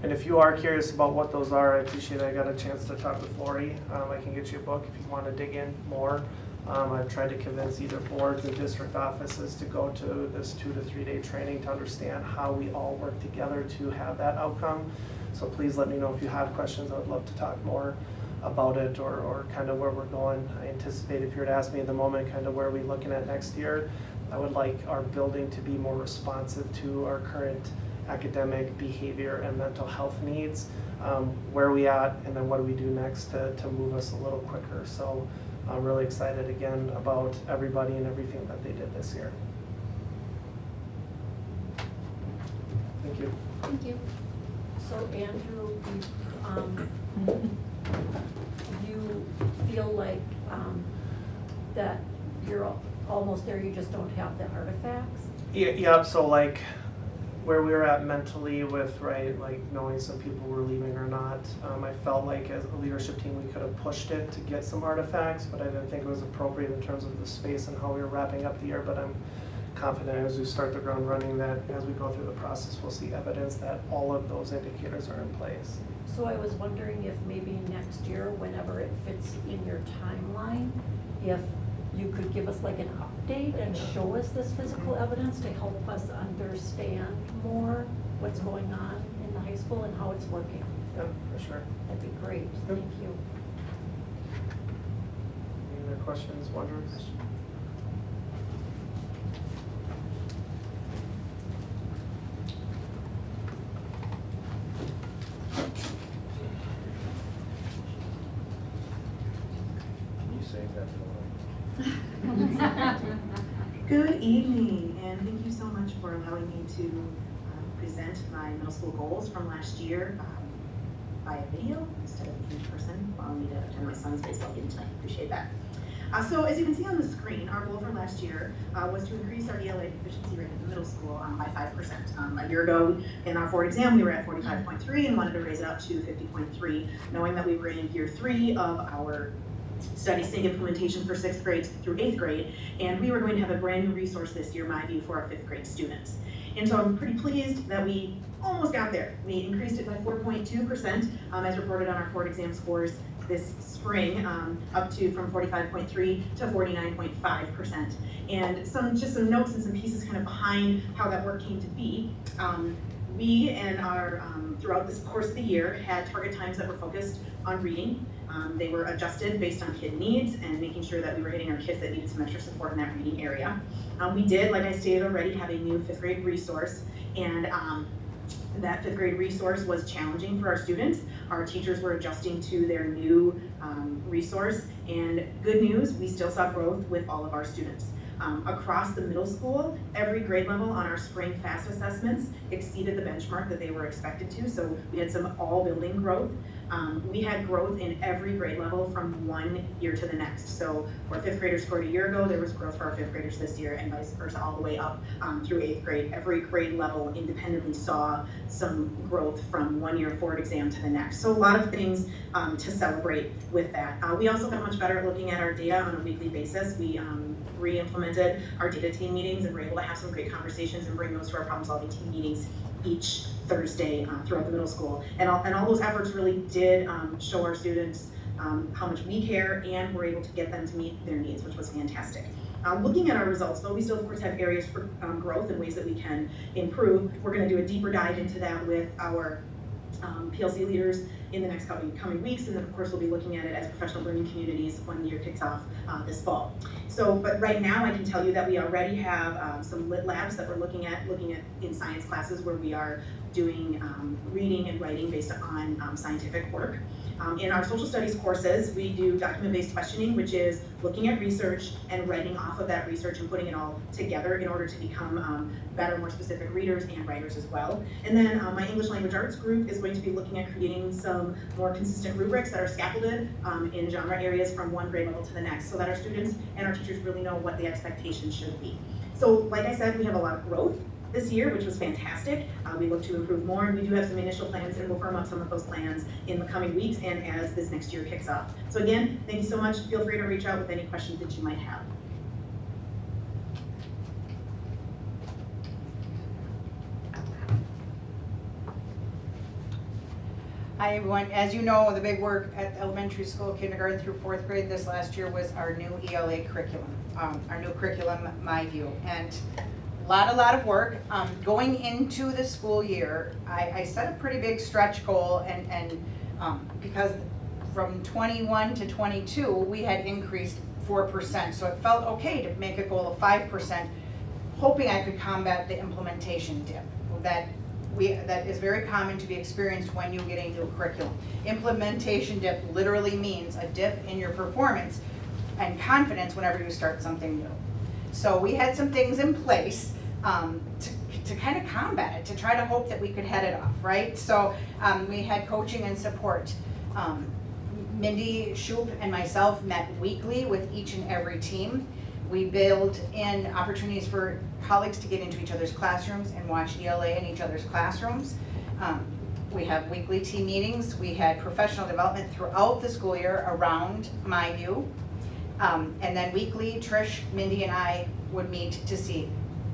And if you are curious about what those are, I appreciate I got a chance to talk with Lori. I can get you a book if you want to dig in more. I've tried to convince either boards and district offices to go to this 2 to 3 day training to understand how we all work together to have that outcome. So please let me know if you have questions. I would love to talk more about it, or kind of where we're going. I anticipate, if you were to ask me at the moment, kind of where we're looking at next year, I would like our building to be more responsive to our current academic, behavior, and mental health needs. Where are we at, and then what do we do next to move us a little quicker? So I'm really excited again about everybody and everything that they did this year. Thank you. Thank you. So Andrew, you feel like that you're almost there, you just don't have the artifacts? Yeah, so like where we were at mentally with, right, like knowing some people were leaving or not, I felt like as a leadership team we could have pushed it to get some artifacts, but I didn't think it was appropriate in terms of the space and how we were wrapping up the year. But I'm confident as we start the ground running that as we go through the process, we'll see evidence that all of those indicators are in place. So I was wondering if maybe next year, whenever it fits in your timeline, if you could give us like an update and show us this physical evidence to help us understand more what's going on in the high school and how it's working. Yeah, for sure. That'd be great. Yep. Thank you. Any other questions, wonders? Can you save that for? Good evening, and thank you so much for allowing me to present my middle school goals from last year by video instead of in person, allowing me to attend my son's baseball game tonight. Appreciate that. So as you can see on the screen, our goal from last year was to increase our ELA proficiency rate in the middle school by 5%. A year ago in our Ford exam, we were at 45.3 and wanted to raise it up to 50.3, knowing that we were in year 3 of our study sync implementation for 6th grade through 8th grade, and we were going to have a brand new resource this year, MyView, for our 5th grade students. And so I'm pretty pleased that we almost got there. We increased it by 4.2% as reported on our Ford exam scores this spring, up to from 45.3 to 49.5%. And just some notes and some pieces kind of behind how that work came to be. We and our, throughout this course of the year, had target times that were focused on reading. They were adjusted based on kid needs and making sure that we were hitting our kids that needed some extra support in that reading area. We did, like I stated already, have a new 5th grade resource, and that 5th grade resource was challenging for our students. Our teachers were adjusting to their new resource, and good news, we still saw growth with all of our students. Across the middle school, every grade level on our spring FAST assessments exceeded the benchmark that they were expected to, so we had some all building growth. We had growth in every grade level from one year to the next. So where 5th graders scored a year ago, there was growth for our 5th graders this year, and vice versa all the way up through 8th grade. Every grade level independently saw some growth from one year Ford exam to the next. So a lot of things to celebrate with that. We also got much better at looking at our data on a weekly basis. We re-implemented our data team meetings and were able to have some great conversations and bring those to our problem-solving team meetings each Thursday throughout the middle school. And all those efforts really did show our students how much we care, and we're able to get them to meet their needs, which was fantastic. Looking at our results, though, we still of course have areas for growth and ways that we can improve. We're going to do a deeper dive into that with our PLC leaders in the next coming weeks, and then of course we'll be looking at it as professional learning communities when the year kicks off this fall. So, but right now I can tell you that we already have some lit labs that we're looking at in science classes where we are doing reading and writing based on scientific work. In our social studies courses, we do document-based questioning, which is looking at research and writing off of that research and putting it all together in order to become better, more specific readers and writers as well. And then my English language arts group is going to be looking at creating some more consistent rubrics that are scaffolded in genre areas from one grade level to the next, so that our students and our teachers really know what the expectations should be. So like I said, we have a lot of growth this year, which was fantastic. We look to improve more, and we do have some initial plans, and we'll firm up some of those plans in the coming weeks and as this next year kicks off. So again, thank you so much. Feel free to reach out with any questions that you might have. Hi everyone, as you know, the big work at elementary school, kindergarten through 4th grade this last year was our new ELA curriculum, our new curriculum, MyView. And a lot of work. Going into the school year, I set a pretty big stretch goal, and because from 21 to 22, we had increased 4%, so it felt okay to make a goal of 5%, hoping I could combat the implementation dip that is very common to be experienced when you get a new curriculum. Implementation dip literally means a dip in your performance and confidence whenever you start something new. So we had some things in place to kind of combat it, to try to hope that we could head it off, right? So we had coaching and support. Mindy Shoup and myself met weekly with each and every team. We built in opportunities for colleagues to get into each other's classrooms and watch ELA in each other's classrooms. We have weekly team meetings. We had professional development throughout the school year around MyView. And then weekly, Trish, Mindy, and I would meet to see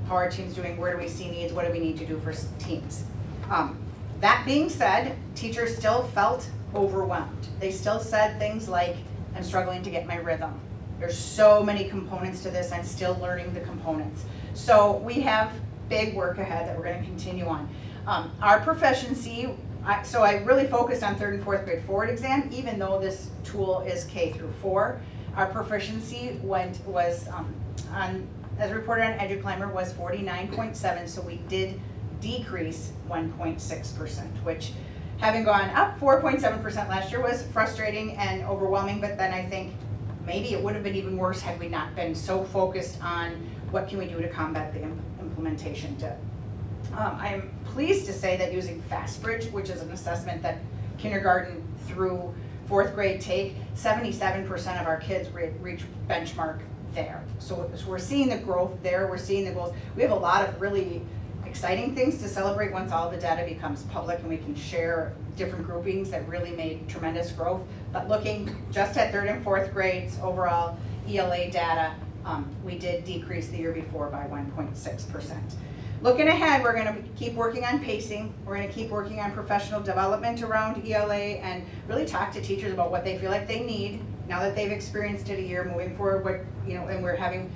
how our team's doing, where do we see needs, what do we need to do for teams. That being said, teachers still felt overwhelmed. They still said things like, I'm struggling to get my rhythm. There's so many components to this, I'm still learning the components. So we have big work ahead that we're going to continue on. Our proficiency, so I really focused on 3rd and 4th grade Ford exam, even though this tool is K through 4. Our proficiency was as reported on EduClimber, was 49.7, so we did decrease 1.6%, which, having gone up 4.7% last year, was frustrating and overwhelming, but then I think maybe it would have been even worse had we not been so focused on what can we do to combat the implementation dip. I am pleased to say that using FastBridge, which is an assessment that kindergarten through fourth grade take, 77% of our kids reach benchmark there. So we're seeing the growth there, we're seeing the goals. We have a lot of really exciting things to celebrate once all the data becomes public and we can share different groupings that really made tremendous growth. But looking just at third and fourth grades overall ELA data, we did decrease the year before by 1.6%. Looking ahead, we're gonna keep working on pacing. We're gonna keep working on professional development around ELA and really talk to teachers about what they feel like they need now that they've experienced it a year moving forward. And we're having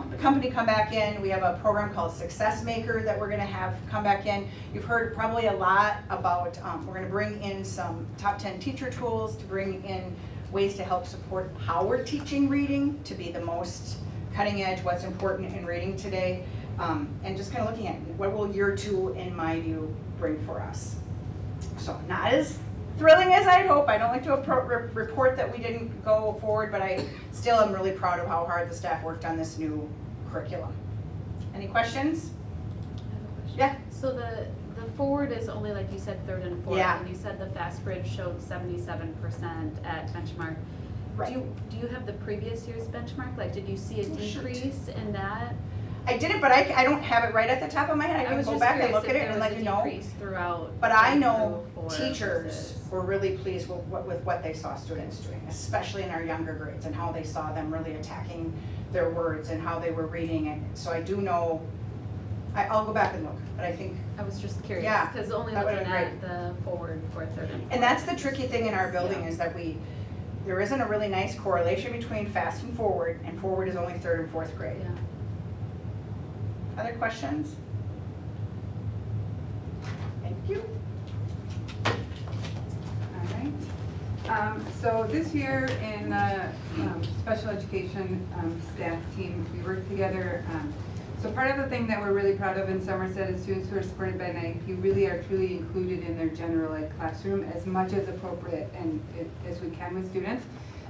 the company come back in. We have a program called Success Maker that we're gonna have come back in. You've heard probably a lot about, we're gonna bring in some top 10 teacher tools to bring in ways to help support how we're teaching reading to be the most cutting edge, what's important in reading today. And just kind of looking at what will year 2, in my view, bring for us. So not as thrilling as I'd hope. I don't like to report that we didn't go forward, but I still am really proud of how hard the staff worked on this new curriculum. Any questions? I have a question. Yeah. So the forward is only, like you said, third and fourth. Yeah. And you said the fast bridge showed 77% at benchmark. Right. Do you have the previous year's benchmark? Like, did you see a decrease in that? I didn't, but I don't have it right at the top of my head. I can go back and look at it and let you know. But I know teachers were really pleased with what they saw students doing, especially in our younger grades, and how they saw them really attacking their words and how they were reading it. So I do know, I'll go back and look, but I think. I was just curious, Yeah, because only that looking would've at been the forward for third and fourth. And that's the tricky thing in our building is that there isn't a really nice correlation between fast and forward is only third and fourth grade. Yeah. Other questions? Thank you. All right. So this year in the special education staff team, we worked together. So part of the thing that we're really proud of in Somerset is students who are supported by an IEP really are truly included in their general ed classroom as much as appropriate and as we can with students.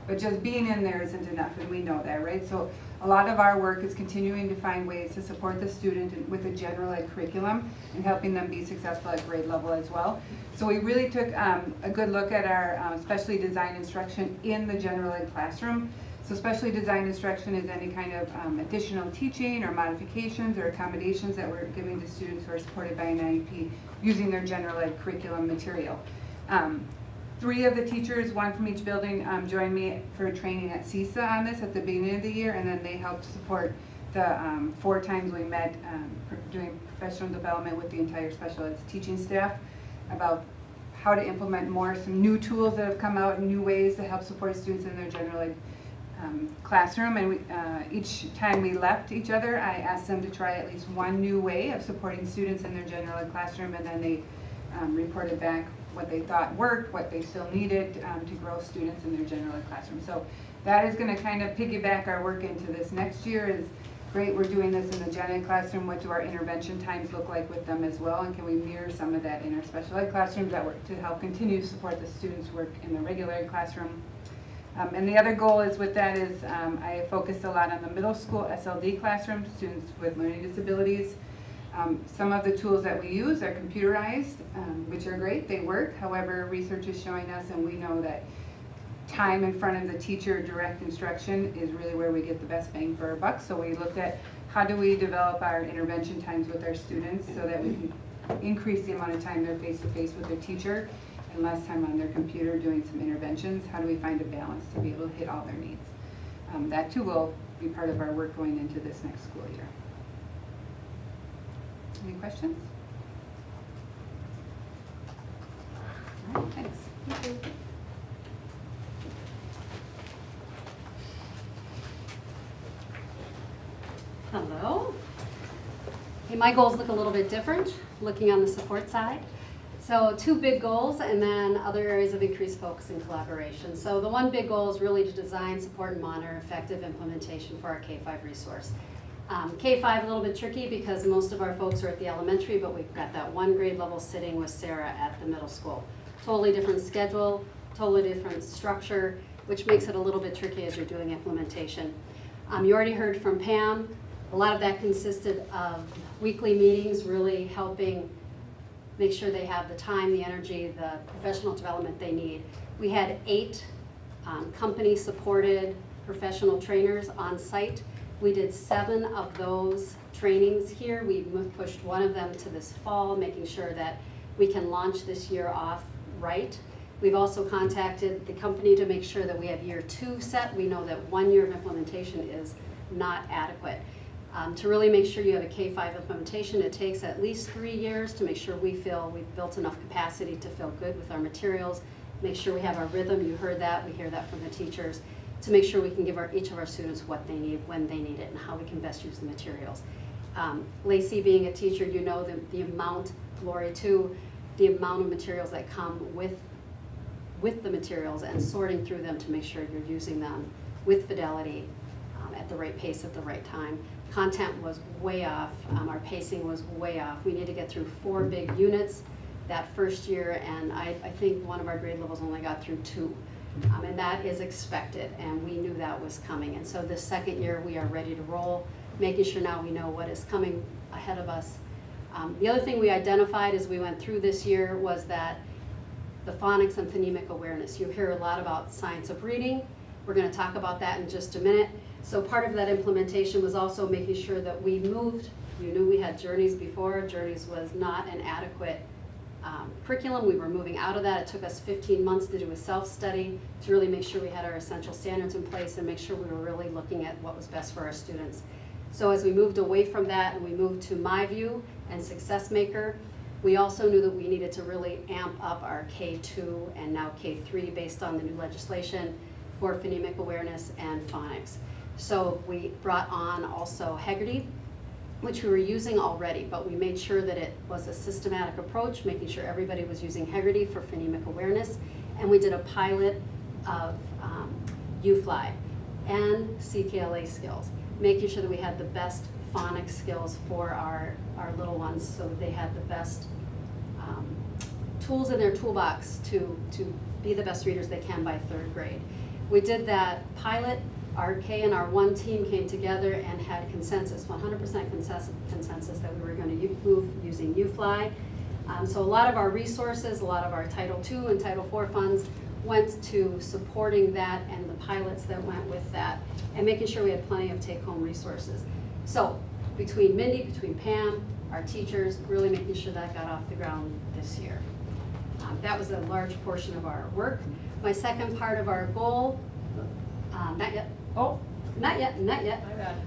But just being in there isn't enough, and we know that, right? So a lot of our work is continuing to find ways to support the student with a general ed curriculum and helping them be successful at grade level as well. So we really took a good look at our specially designed instruction in the general ed classroom. So specially designed instruction is any kind of additional teaching or modifications or accommodations that we're giving to students who are supported by an IEP using their general ed curriculum material. 3 of the teachers, 1 from each building, joined me for training at CISA on this at the beginning of the year, and then they helped support the 4 times we met doing professional development with the entire special ed teaching staff about how to implement some new tools that have come out and new ways to help support students in their general ed classroom. And each time we left each other, I asked them to try at least one new way of supporting students in their general ed classroom, and then they reported back what they thought worked, what they still needed to grow students in their general ed classroom. So that is going to kind of piggyback our work into this next year. Is great, we're doing this in the gen ed classroom. What do our intervention times look like with them as well? And can we mirror some of that in our special ed classrooms that work to help continue to support the students' work in the regular ed classroom? And the other goal is with that is I focused a lot on the middle school SLD classroom, students with learning disabilities. Some of the tools that we use are computerized, which are great, they work. However, research is showing us, and we know that time in front of the teacher, direct instruction, is really where we get the best bang for our buck. So we looked at how do we develop our intervention times with our students so that we can increase the amount of time they're face-to-face with their teacher and less time on their computer doing some interventions. How do we find a balance to be able to hit all their needs? That too will be part of our work going into this next school year. Any questions? All right, thanks. Thank you. Hello. Hey, my goals look a little bit different, looking on the support side. So 2 big goals and then other areas of increased focus and collaboration. So the one big goal is really to design, support, and monitor effective implementation for our K-5 resource. K-5 a little bit tricky because most of our folks are at the elementary, but we've got that 1 grade level sitting with Sarah at the middle school. Totally different schedule, totally different structure, which makes it a little bit tricky as you're doing implementation. You already heard from Pam. A lot of that consisted of weekly meetings, really helping make sure they have the time, the energy, the professional development they need. We had 8 company-supported professional trainers on site. We did 7 of those trainings here. We pushed one of them to this fall, making sure that we can launch this year off right. We've also contacted the company to make sure that we have year 2 set. We know that 1 year of implementation is not adequate. To really make sure you have a K-5 implementation, it takes at least 3 years to make sure we feel we've built enough capacity to feel good with our materials, make sure we have our rhythm, you heard that, we hear that from the teachers, to make sure we can give each of our students what they need, when they need it, and how we can best use the materials. Lacey, being a teacher, you know the amount, Lori too, the amount of materials that come with the materials and sorting through them to make sure you're using them with fidelity at the right pace at the right time. Content was way off, our pacing was way off. We need to get through 4 big units that first year, and I think one of our grade levels only got through 2. And that is expected, and we knew that was coming. And so this second year, we are ready to roll, making sure now we know what is coming ahead of us. The other thing we identified as we went through this year was that the phonics and phonemic awareness. You hear a lot about science of reading. We're going to talk about that in just a minute. So part of that implementation was also making sure that we moved. You knew we had Journeys before. Journeys was not an adequate curriculum. We were moving out of that. It took us 15 months to do a self-study to really make sure we had our essential standards in place and make sure we were really looking at what was best for our students. So as we moved away from that and we moved to MyView and Success Maker, we also knew that we needed to really amp up our K2 and now K3 based on the new legislation for phonemic awareness and phonics. So we brought on also Heggerty, which we were using already, but we made sure that it was a systematic approach, making sure everybody was using Heggerty for phonemic awareness. And we did a pilot of UFly and CKLA skills, making sure that we had the best phonics skills for our little ones so that they had the best tools in their toolbox to be the best readers they can by 3rd grade. We did that pilot. Our K and our 1 team came together and had consensus, 100% consensus that we were going to move using UFly. So a lot of our resources, a lot of our Title II and Title IV funds went to supporting that and the pilots that went with that and making sure we had plenty of take-home resources. So between Mindy, between Pam, our teachers, really making sure that got off the ground this year. That was a large portion of our work. My second part of our goal, not yet,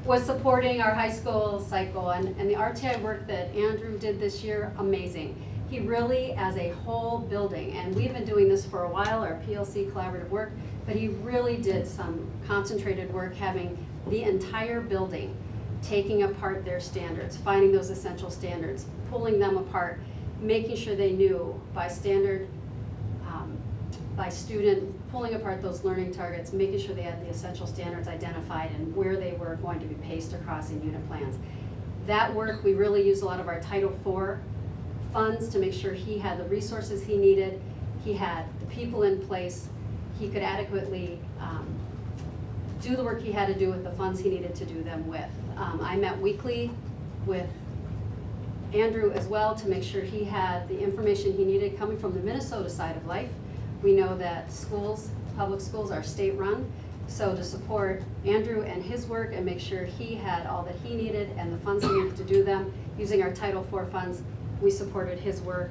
was supporting our high school cycle and the RTI work that Andrew did this year, amazing. He really, as a whole building, and we've been doing this for a while, our PLC collaborative work, but he really did some concentrated work having the entire building taking apart their standards, finding those essential standards, pulling them apart, making sure they knew by standard, by student, pulling apart those learning targets, making sure they had the essential standards identified and where they were going to be paced across in unit plans. That work, we really used a lot of our Title IV funds to make sure he had the resources he needed, he had the people in place, he could adequately do the work he had to do with the funds he needed to do them with. I met weekly with Andrew as well to make sure he had the information he needed coming from the Minnesota side of life. We know that schools, public schools are state-run, so to support Andrew and his work and make sure he had all that he needed and the funds he needed to do them, using our Title IV funds, we supported his work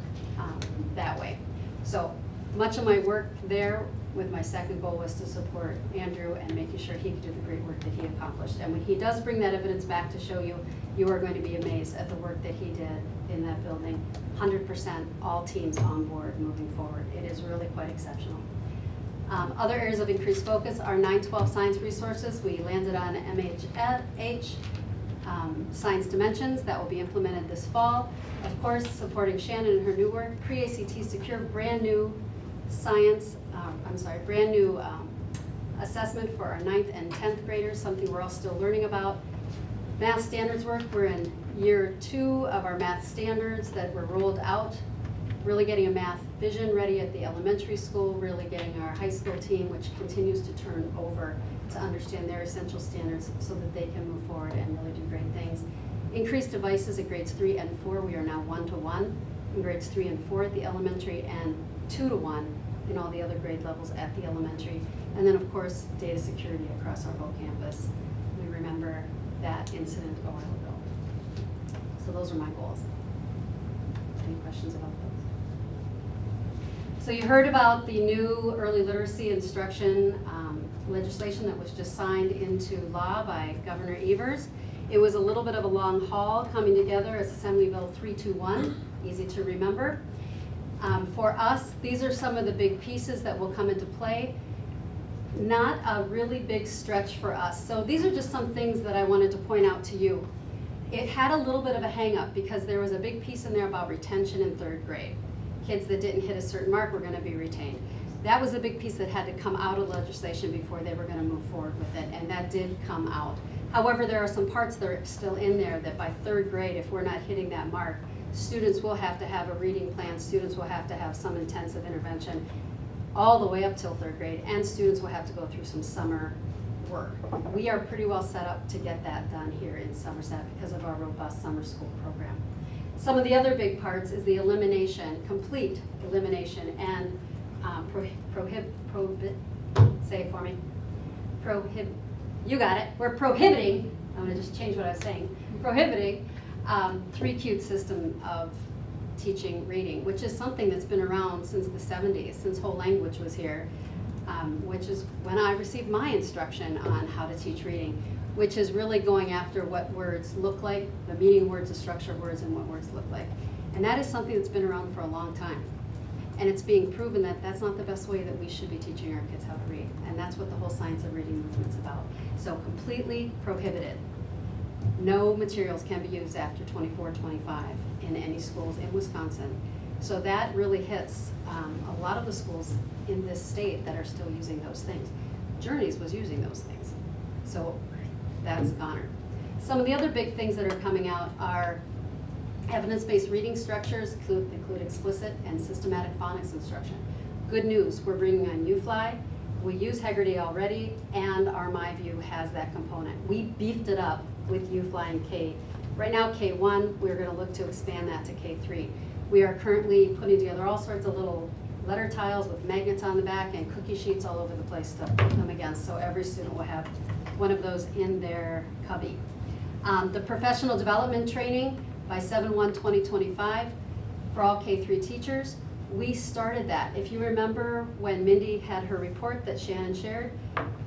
that way. So much of my work there with my second goal was to support Andrew and making sure he could do the great work that he accomplished. And when he does bring that evidence back to show you, you are going to be amazed at the work that he did in that building. 100% all teams on board moving forward. It is really quite exceptional. Other areas of increased focus are 9-12 science resources. We landed on MHH, Science Dimensions, that will be implemented this fall. Of course, supporting Shannon and her new work, Pre-ACT Secure, brand new assessment for our 9th and 10th graders, something we're all still learning about. Math standards work, we're in year 2 of our math standards that were rolled out, really getting a math vision ready at the elementary school, really getting our high school team, which continues to turn over, to understand their essential standards so that they can move forward and really do great things. Increased devices at grades 3 and 4, we are now 1-to-1 in grades 3 and 4 at the elementary and 2-to-1 in all the other grade levels at the elementary. And then, of course, data security across our whole campus. We remember that incident a while ago. So those are my goals. Any questions about those? So you heard about the new early literacy instruction legislation that was just signed into law by Governor Evers. It was a little bit of a long haul coming together as Assembly Bill 321, easy to remember. For us, these are some of the big pieces that will come into play. Not a really big stretch for us. So these are just some things that I wanted to point out to you. It had a little bit of a hang up because there was a big piece in there about retention in 3rd grade. Kids that didn't hit a certain mark were going to be retained. That was a big piece that had to come out of legislation before they were going to move forward with it, and that did come out. However, there are some parts that are still in there that by 3rd grade, if we're not hitting that mark, students will have to have a reading plan, students will have to have some intensive intervention all the way up till 3rd grade, and students will have to go through some summer work. We are pretty well set up to get that done here in Somerset because of our robust summer school program. Some of the other big parts is the elimination, complete elimination, and say it for me. You got it. We're prohibiting, I'm gonna just change what I was saying, prohibiting 3-cute system of teaching reading, which is something that's been around since the 70s, since whole language was here, which is when I received my instruction on how to teach reading, which is really going after what words look like, the meaning of words, the structure of words, and what words look like. And that is something that's been around for a long time. And it's being proven that that's not the best way that we should be teaching our kids how to read. And that's what the whole science of reading movement's about. So completely prohibited. No materials can be used after 24-25 in any schools in Wisconsin. So that really hits a lot of the schools in this state that are still using those things. Journeys was using those things. So that's goner. Some of the other big things that are coming out are evidence-based reading structures include explicit and systematic phonics instruction. Good news, we're bringing on UFly. We use Heggerty already, and our MyView has that component. We beefed it up with UFly and K. Right now, K1, we're going to look to expand that to K3. We are currently putting together all sorts of little letter tiles with magnets on the back and cookie sheets all over the place to put them against, so every student will have one of those in their cubby. The professional development training by 7/1/2025 for all K3 teachers. We started that. If you remember when Mindy had her report that Shannon shared,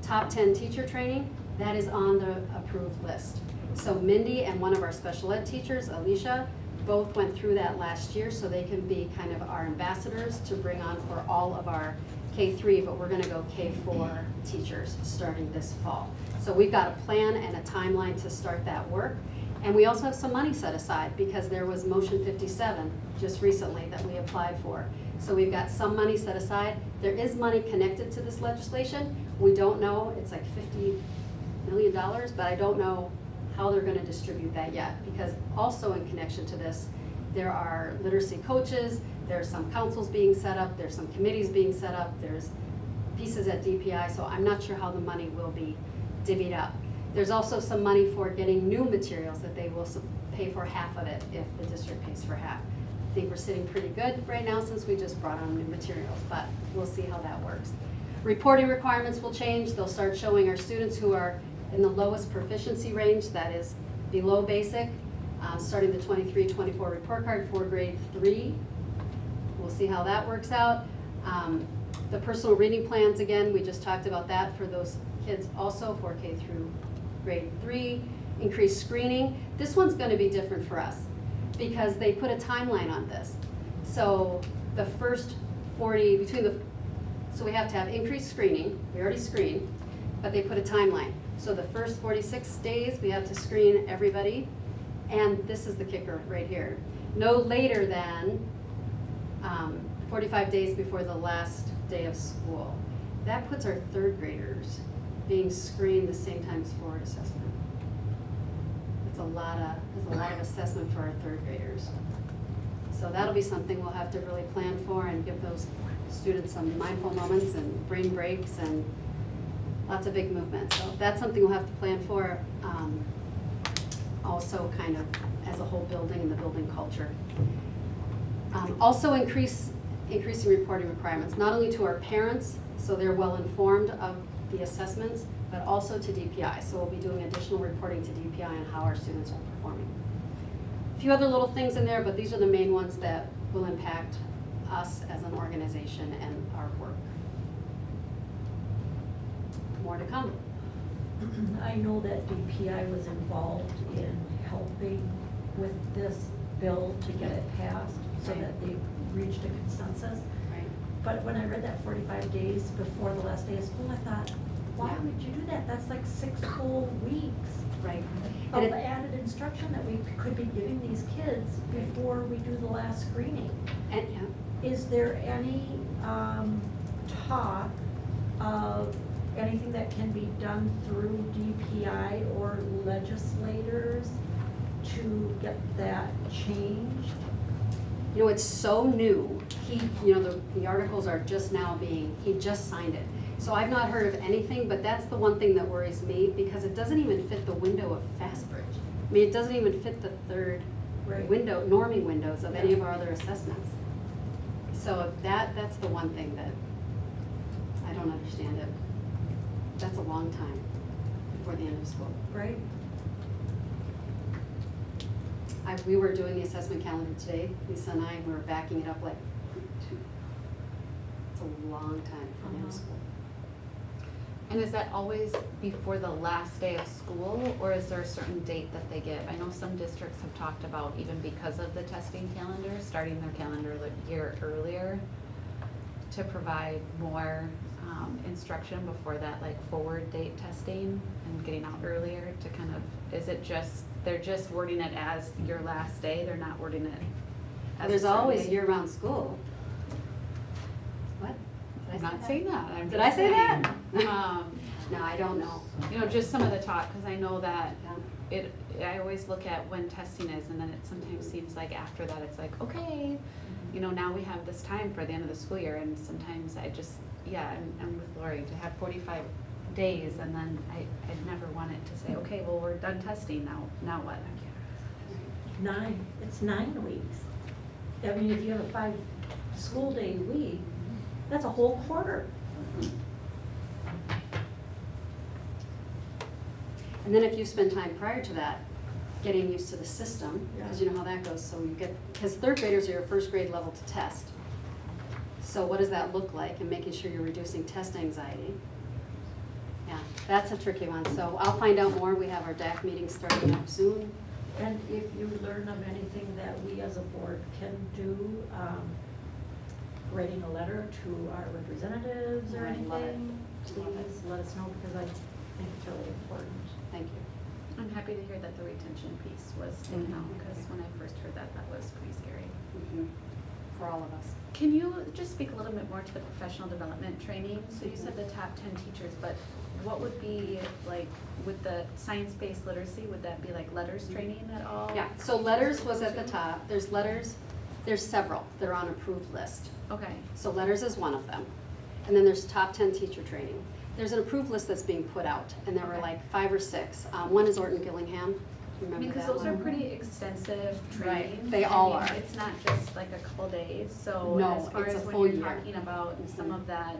top 10 teacher training, that is on the approved list. So Mindy and one of our special ed teachers, Alicia, both went through that last year so they can be kind of our ambassadors to bring on for all of our K3, but we're gonna go K4 teachers starting this fall. So we've got a plan and a timeline to start that work. And we also have some money set aside because there was Motion 57 just recently that we applied for. So we've got some money set aside. There is money connected to this legislation. We don't know, it's like $50 million, but I don't know how they're gonna distribute that yet. Because also in connection to this, there are literacy coaches, there's some councils being set up, there's some committees being set up, there's pieces at DPI, so I'm not sure how the money will be divvied up. There's also some money for getting new materials that they will pay for half of it if the district pays for half. I think we're sitting pretty good right now since we just brought on new materials, but we'll see how that works. Reporting requirements will change. They'll start showing our students who are in the lowest proficiency range, that is below basic, starting the 23-24 report card for grade 3. We'll see how that works out. The personal reading plans, again, we just talked about that for those kids also for K through grade 3. Increased screening. This one's going to be different for us because they put a timeline on this. So the first 40, so we have to have increased screening. We already screen, but they put a timeline. So the first 46 days we have to screen everybody. And this is the kicker right here. No later than 45 days before the last day of school. That puts our 3rd graders being screened the same time as forward assessment. It's a lot of assessment for our 3rd graders. So that'll be something we'll have to really plan for and give those students some mindful moments and brain breaks and lots of big movements. So that's something we'll have to plan for, also kind of as a whole building and the building culture. Also increasing reporting requirements, not only to our parents, So they're well informed of the assessments, but also to DPI. So we'll be doing additional reporting to DPI on how our students are performing. A few other little things in there, but these are the main ones that will impact us as an organization and our work. More to come. I know that DPI was involved in helping with this bill to get it passed, so Right. that they reached a consensus. Right. But when I read that 45 days before the last day of school, I thought, why Yeah. would you do that? That's like 6 whole weeks Right. of And it- added instruction that we could be giving these kids before we do the last screening. And, yeah. Is there any talk of anything that can be done through DPI or legislators to get that changed? You know, it's so new. The articles are just now he just signed it. So I've not heard of anything, but that's the one thing that worries me, because it doesn't even fit the window of Fastbridge. I mean, it doesn't even fit the third Right. norming windows of any of our other assessments. So that's the one thing that I don't understand it. That's a long time before the end of school. Right? We were doing the assessment calendar today, Lisa and I, we were backing it up like, it's a long time for the end of school. And is that always before the last day of school, or is there a certain date that they give? I know some districts have talked about, even because of the testing calendar, starting their calendar a year earlier to provide more instruction before that, like forward date testing and getting out earlier to kind of, is it just, they're just wording it as your last day, they're not wording it as a There's certain always date? year-round school. What? I'm not saying that, I'm Did just I say saying, that? No, I don't know. you know, just some of the talk, because I know that Yeah. I always look at when testing is, and then it sometimes seems like after that, it's like, okay, you know, now we have this time for the end of the school year, and sometimes I just, I'm with Lori, to have 45 days, and then I'd never want it to say, okay, well, we're done testing, now what? 9, it's 9 weeks. I mean, if you have a 5 school day week, that's a whole quarter. And then if you spend time prior to that, getting used to the system, because Yeah. you know how that goes, so you get, because third graders are your first grade level to test. So what does that look like, and making sure you're reducing test anxiety? Yeah, that's a tricky one, so I'll find out more. We have our DAC meeting starting up soon. And if you learn of anything that we as a board can do, writing a letter to our representatives or I love it. anything, Love it. please let us know, because I think it's really important. Thank you. I'm happy to hear that the retention piece was taken out, because when I first heard that, that was pretty scary. For all of us. Can you just speak a little bit more to the professional development training? So you said the top 10 teachers, but what would be like with the science-based literacy, would that be like letters training at all? Yeah, so letters was at the top. There's letters, there's several. They're on approved list. Okay, So letters is one of them. And then there's top 10 teacher training. There's an approved list that's being put out, and there were Okay. like 5 or 6. One is Orton Gillingham. Remember because that those are one? pretty extensive Right, trainings. they I all mean, are. It's not just like a couple days, so No, as far it's a as full when you're year. talking about some Mhm. of that,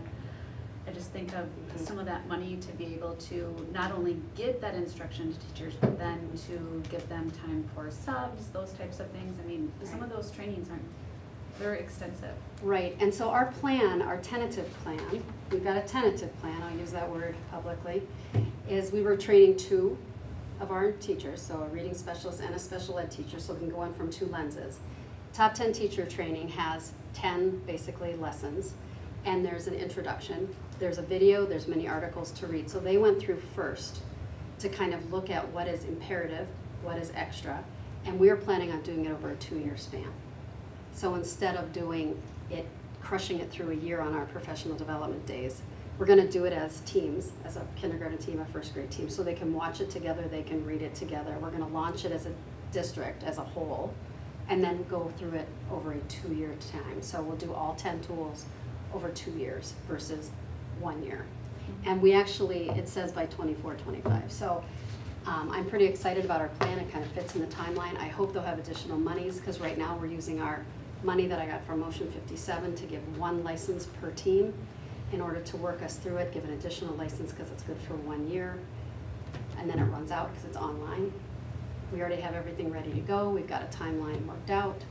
I just think of some of that money to be able to not only give that instruction to teachers, but then to give them time for subs, those types of things. I mean, some of those trainings they're extensive. Right, and so our plan, our tentative plan, we've got a tentative plan, I'll use that word publicly, is we were training 2 of our teachers, so a reading specialist and a special ed teacher, so we can go on from 2 lenses. Top 10 teacher training has 10 basically lessons, and there's an introduction, there's a video, there's many articles to read. So they went through first to kind of look at what is imperative, what is extra, and we're planning on doing it over a 2-year span. So instead of doing it, crushing it through a year on our professional development days, we're gonna do it as teams, as a kindergarten team, a first grade team, so they can watch it together, they can read it together. We're gonna launch it as a district, as a whole, and then go through it over a 2-year time. So we'll do all 10 tools over 2 years versus 1 year. And we actually, it says by 24, 25. So I'm pretty excited about our plan. It kind of fits in the timeline. I hope they'll have additional monies, because right now we're using our money that I got from Motion 57 to give 1 license per team. in order to work us through it, give an additional license because it's good for 1 year, and then it runs out because it's online. We already have everything ready to go. We've got a timeline worked out.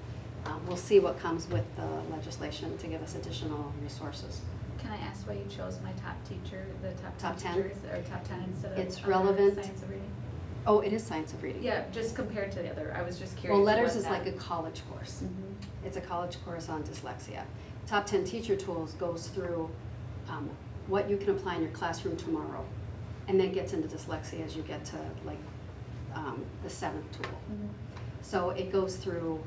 We'll see what comes with the legislation to give us additional resources. Can I ask why you chose my top teacher, the Top 10? teachers, or top 10 instead of It's other relevant. science of reading? Oh, it is science of reading. Yeah, just compared to the other, I was just curious. Well, letters what is that- like a college course. Mhm. It's a college course on dyslexia. Top 10 Teacher Tools goes through what you can apply in your classroom tomorrow, and then gets into dyslexia as you get to like the 7th tool. Mhm. So it goes through,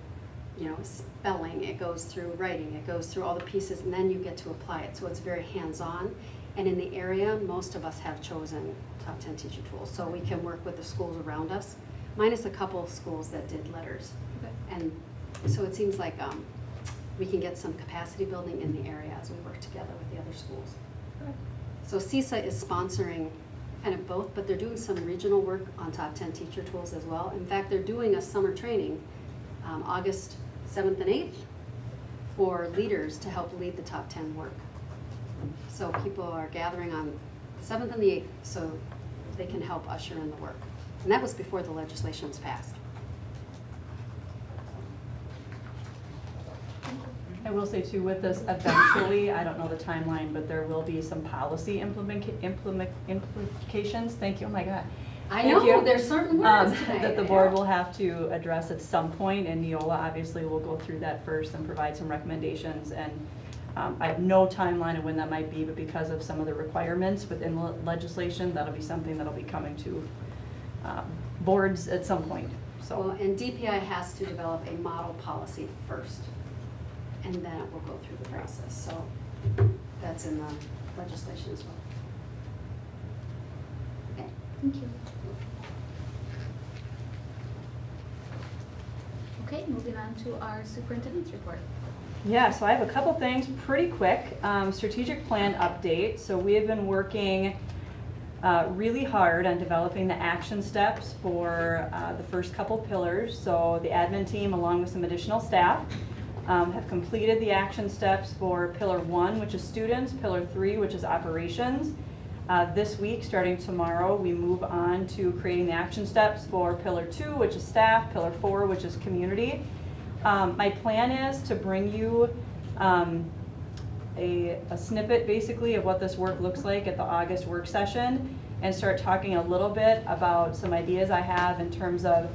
you know, spelling, it goes through writing, it goes through all the pieces, and then you get to apply it. So it's very hands-on. And in the area, most of us have chosen Top 10 Teacher Tools, so we can work with the schools around us, minus a couple of schools that did letters. Okay. And so it seems like we can get some capacity building in the area as we work together with the other schools. Okay. So CISA is sponsoring kind of both, but they're doing some regional work on Top 10 Teacher Tools as well. In fact, they're doing a summer training, August 7th and 8th, for leaders to help lead the Top 10 work. So people are gathering on the 7th and the 8th so they can help usher in the work. And that was before the legislation was passed. I will say too, with this, eventually, I don't know the timeline, but there will be some policy implications, thank you, oh my God. I Thank know, you. there's certain words today. That the board will have to address at some point, and Neola obviously will go through that first and provide some recommendations. And I have no timeline of when that might be, but because of some of the requirements within the legislation, that'll be something that'll be coming to boards at some point, so. Well, and DPI has to develop a model policy first, and then it will go through the process. So that's in the legislation as well. Okay. Thank you. Okay, moving on to our superintendent's report. Yeah, so I have a couple things pretty quick. Strategic plan update. So we have been working really hard on developing the action steps for the first couple pillars. So the admin team, along with some additional staff, have completed the action steps for Pillar 1, which is students, Pillar 3, which is operations. This week, starting tomorrow, we move on to creating the action steps for Pillar 2, which is staff, Pillar 4, which is community. My plan is to bring you a snippet basically of what this work looks like at the August work session, and start talking a little bit about some ideas I have in terms of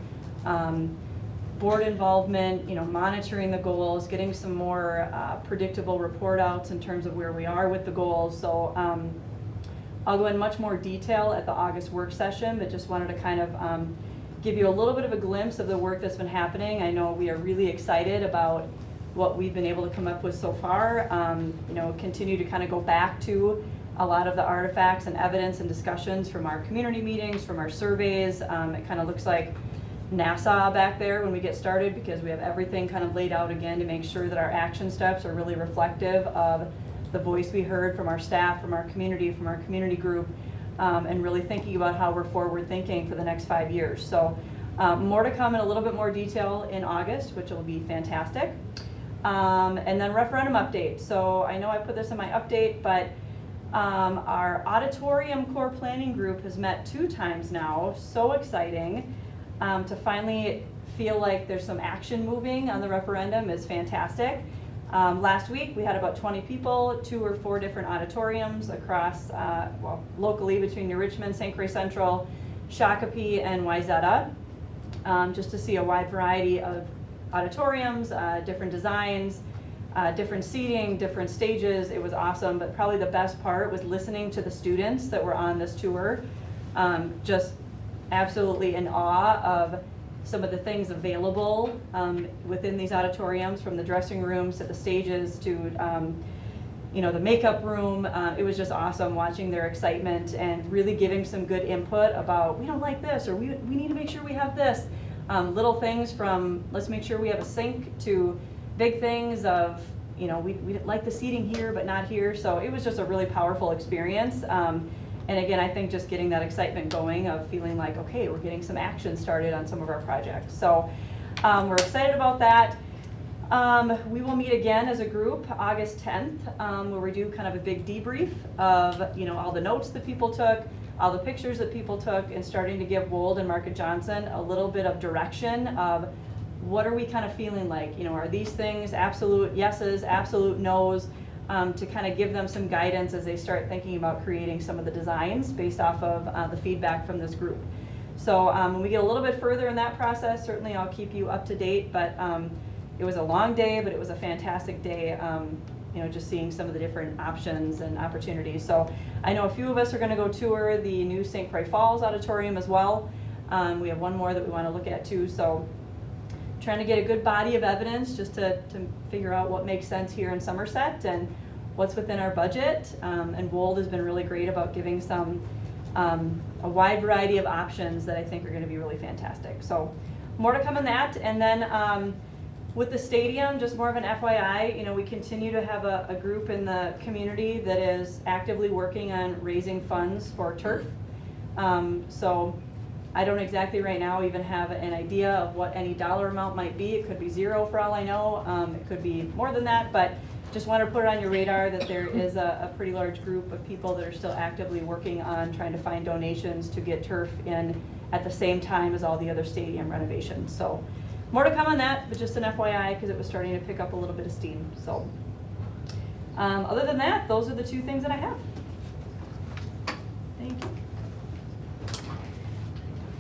board involvement, you know, monitoring the goals, getting some more predictable report outs in terms of where we are with the goals. So I'll go in much more detail at the August work session, but just wanted to kind of give you a little bit of a glimpse of the work that's been happening. I know we are really excited about what we've been able to come up with so far. You know, continue to kind of go back to a lot of the artifacts and evidence and discussions from our community meetings, from our surveys. It kind of looks like NASA back there when we get started, because we have everything kind of laid out again to make sure that our action steps are really reflective of the voice we heard from our staff, from our community group, and really thinking about how we're forward thinking for the next 5 years. So more to come in a little bit more detail in August, which will be fantastic. And then referendum update. So I know I put this in my update, but our auditorium core planning group has met 2 times now. So exciting. To finally feel like there's some action moving on the referendum is fantastic. Last week we had about 20 people, 2 or 4 different auditoriums across, well, locally between New Richmond, St. Croix Central, Shakopee, and Wayzata, just to see a wide variety of auditoriums, different designs, different seating, different stages. It was awesome, but probably the best part was listening to the students that were on this tour. Just absolutely in awe of some of the things available within these auditoriums, from the dressing rooms to the stages to you know, the makeup room. It was just awesome watching their excitement and really giving some good input about, we don't like this, or we need to make sure we have this. Little things from, let's make sure we have a sink, to big things of, you know, we like the seating here but not here. So it was just a really powerful experience. And again, I think just getting that excitement going of feeling like, okay, we're getting some action started on some of our projects. So we're excited about that. We will meet again as a group August 10th, where we do kind of a big debrief of, you know, all the notes that people took, all the pictures that people took, and starting to give Wold and Market Johnson a little bit of direction of what are we kind of feeling like? You know, are these things absolute yeses, absolute nos, to kind of give them some guidance as they start thinking about creating some of the designs based off of the feedback from this group. So when we get a little bit further in that process, certainly I'll keep you up to date, but it was a long day, but it was a fantastic day, you know, just seeing some of the different options and opportunities. So I know a few of us are going to go tour the new St. Croix Falls Auditorium as well. We have one more that we want to look at too. So trying to get a good body of evidence just to figure out what makes sense here in Somerset and what's within our budget. And Wold has been really great about giving some a wide variety of options that I think are going to be really fantastic. So more to come on that. And then with the stadium, just more of an FYI, you know, we continue to have a group in the community that is actively working on raising funds for turf. So I don't exactly right now even have an idea of what any dollar amount might be. It could be zero for all I know. It could be more than that, but just want to put it on your radar that there is a pretty large group of people that are still actively working on trying to find donations to get turf in at the same time as all the other stadium renovations. So more to come on that, but just an FYI because it was starting to pick up a little bit of steam. So other than that, those are the two things that I have. Thank you.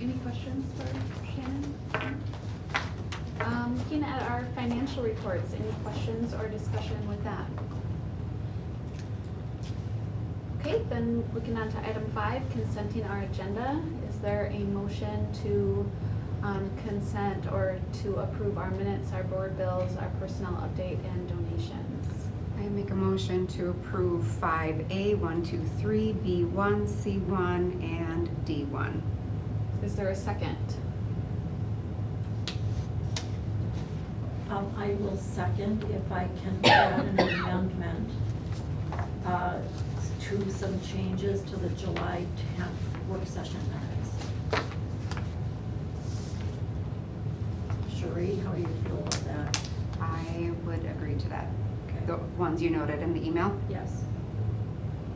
Any questions for Shannon? Looking at our financial reports, any questions or discussion with that? Okay, then looking on to item 5, consenting our agenda. Is there a motion to consent or to approve our minutes, our board bills, our personnel update, and donations? I make a motion to approve 5A, 1, 2, 3, B1, C1, and D1. Is there a second? I will second if I can add an amendment to some changes to the July 10th work session minutes. Cherie, how do you feel about that? I would agree to that. Okay. The ones you noted in the email? Yes.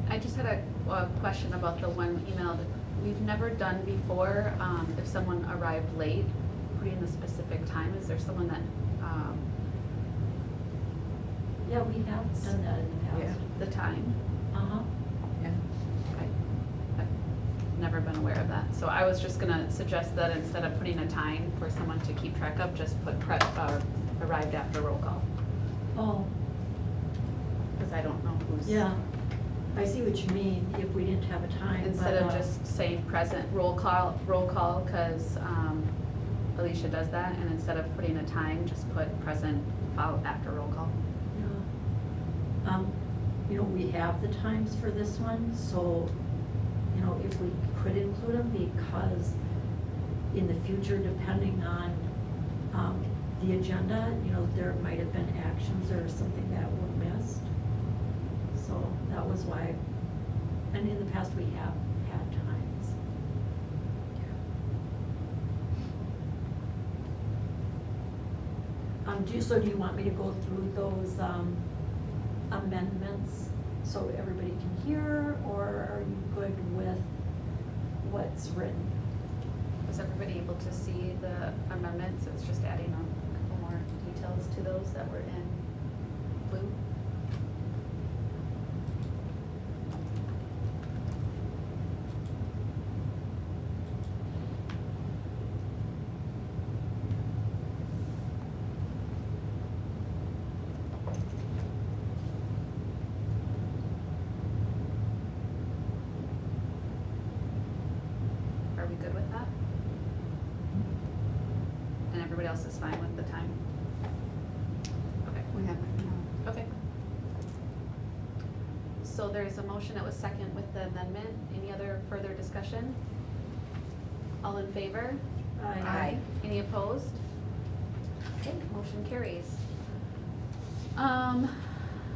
I just had a question about the one email that we've never done before. If someone arrived late, putting the specific time, is there someone that Yeah, we have done that in the past. the time? Uh-huh. Yeah. I've never been aware of that. So I was just gonna suggest that instead of putting a time for someone to keep track of, just put arrived after roll call. Oh, Because I don't know who's. yeah. I see what you mean, if we didn't have a time. Instead but, of just saying present roll call, because Alicia does that, and instead of putting a time, just put present after roll call. Yeah. You know, we have the times for this one, so, you know, if we could include them, because in the future, depending on the agenda, you know, there might have been actions or something that were missed. So that was why, and in the past, we have had times. Do you want me to go through those amendments so everybody can hear, or are you good with what's written? Was everybody able to see the amendments? It was just adding a couple more details to those that were in blue. Are we good with that? And everybody else is fine with the time? Okay. We have, Okay. So there's a motion that was second with the amendment. Any other further discussion? All in favor? Aye. Any opposed? Okay, motion carries.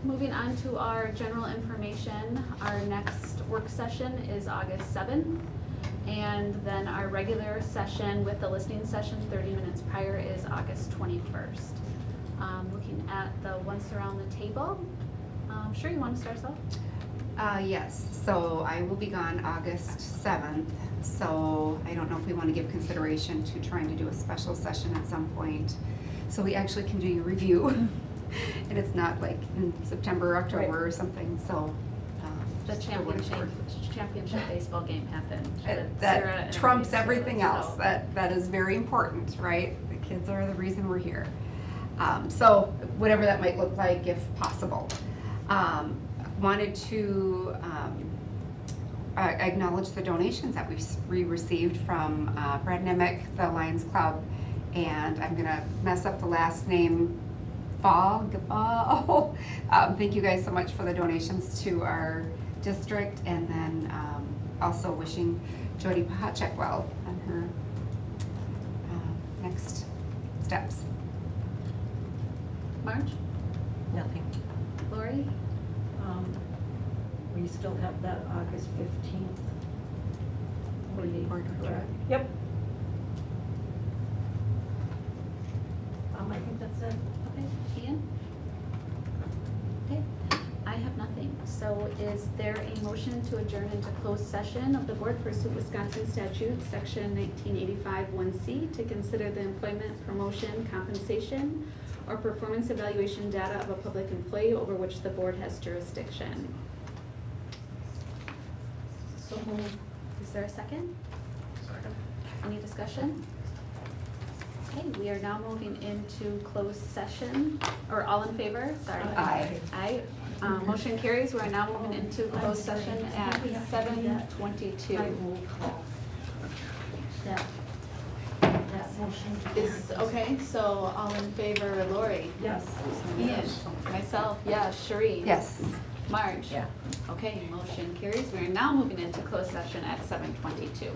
Moving on to our general information, our next work session is August 7th. And then our regular session with the listening session 30 minutes prior is August 21st. Looking at the ones around the table. Sure, you want to start us off? Yes, so I will be gone August 7th, so I don't know if we want to give consideration to trying to do a special session at some point, so we actually can do your review, and it's not like in September or October or something, so. The just for what it's championship baseball game happened. worth. Sarah That and trumps Sarah, everything else, so- that is very important, right? The kids are the reason we're here. So whatever that might look like, if possible. Wanted to acknowledge the donations that we received from Brad Nimick, the Lions Club, and I'm gonna mess up the last name, Fall. Thank you guys so much for the donations to our district, and then also wishing Jody Pahacek well on her next steps. Marge? Nothing. Lori? We still have that August 15th. Board Correct? Yep. I think that's it. Okay, Ian? Okay, I have nothing. So is there a motion to adjourn into closed session of the board pursuant Wisconsin statute, section 1985-1C, to consider the employment, promotion, compensation, or performance evaluation data of a public employee over which the board has jurisdiction? So moved. Is there a second? Second. Any discussion? Okay, we are now moving into closed session, or all in favor, sorry. Aye. Aye. Motion carries, we are now moving into closed session at 7:22. That motion. Is, okay, so all in favor, Lori? Yes. Ian? Myself, yes. Sheree? Yes. Marge? Yeah. Okay, motion carries, we are now moving into closed session at 7:22.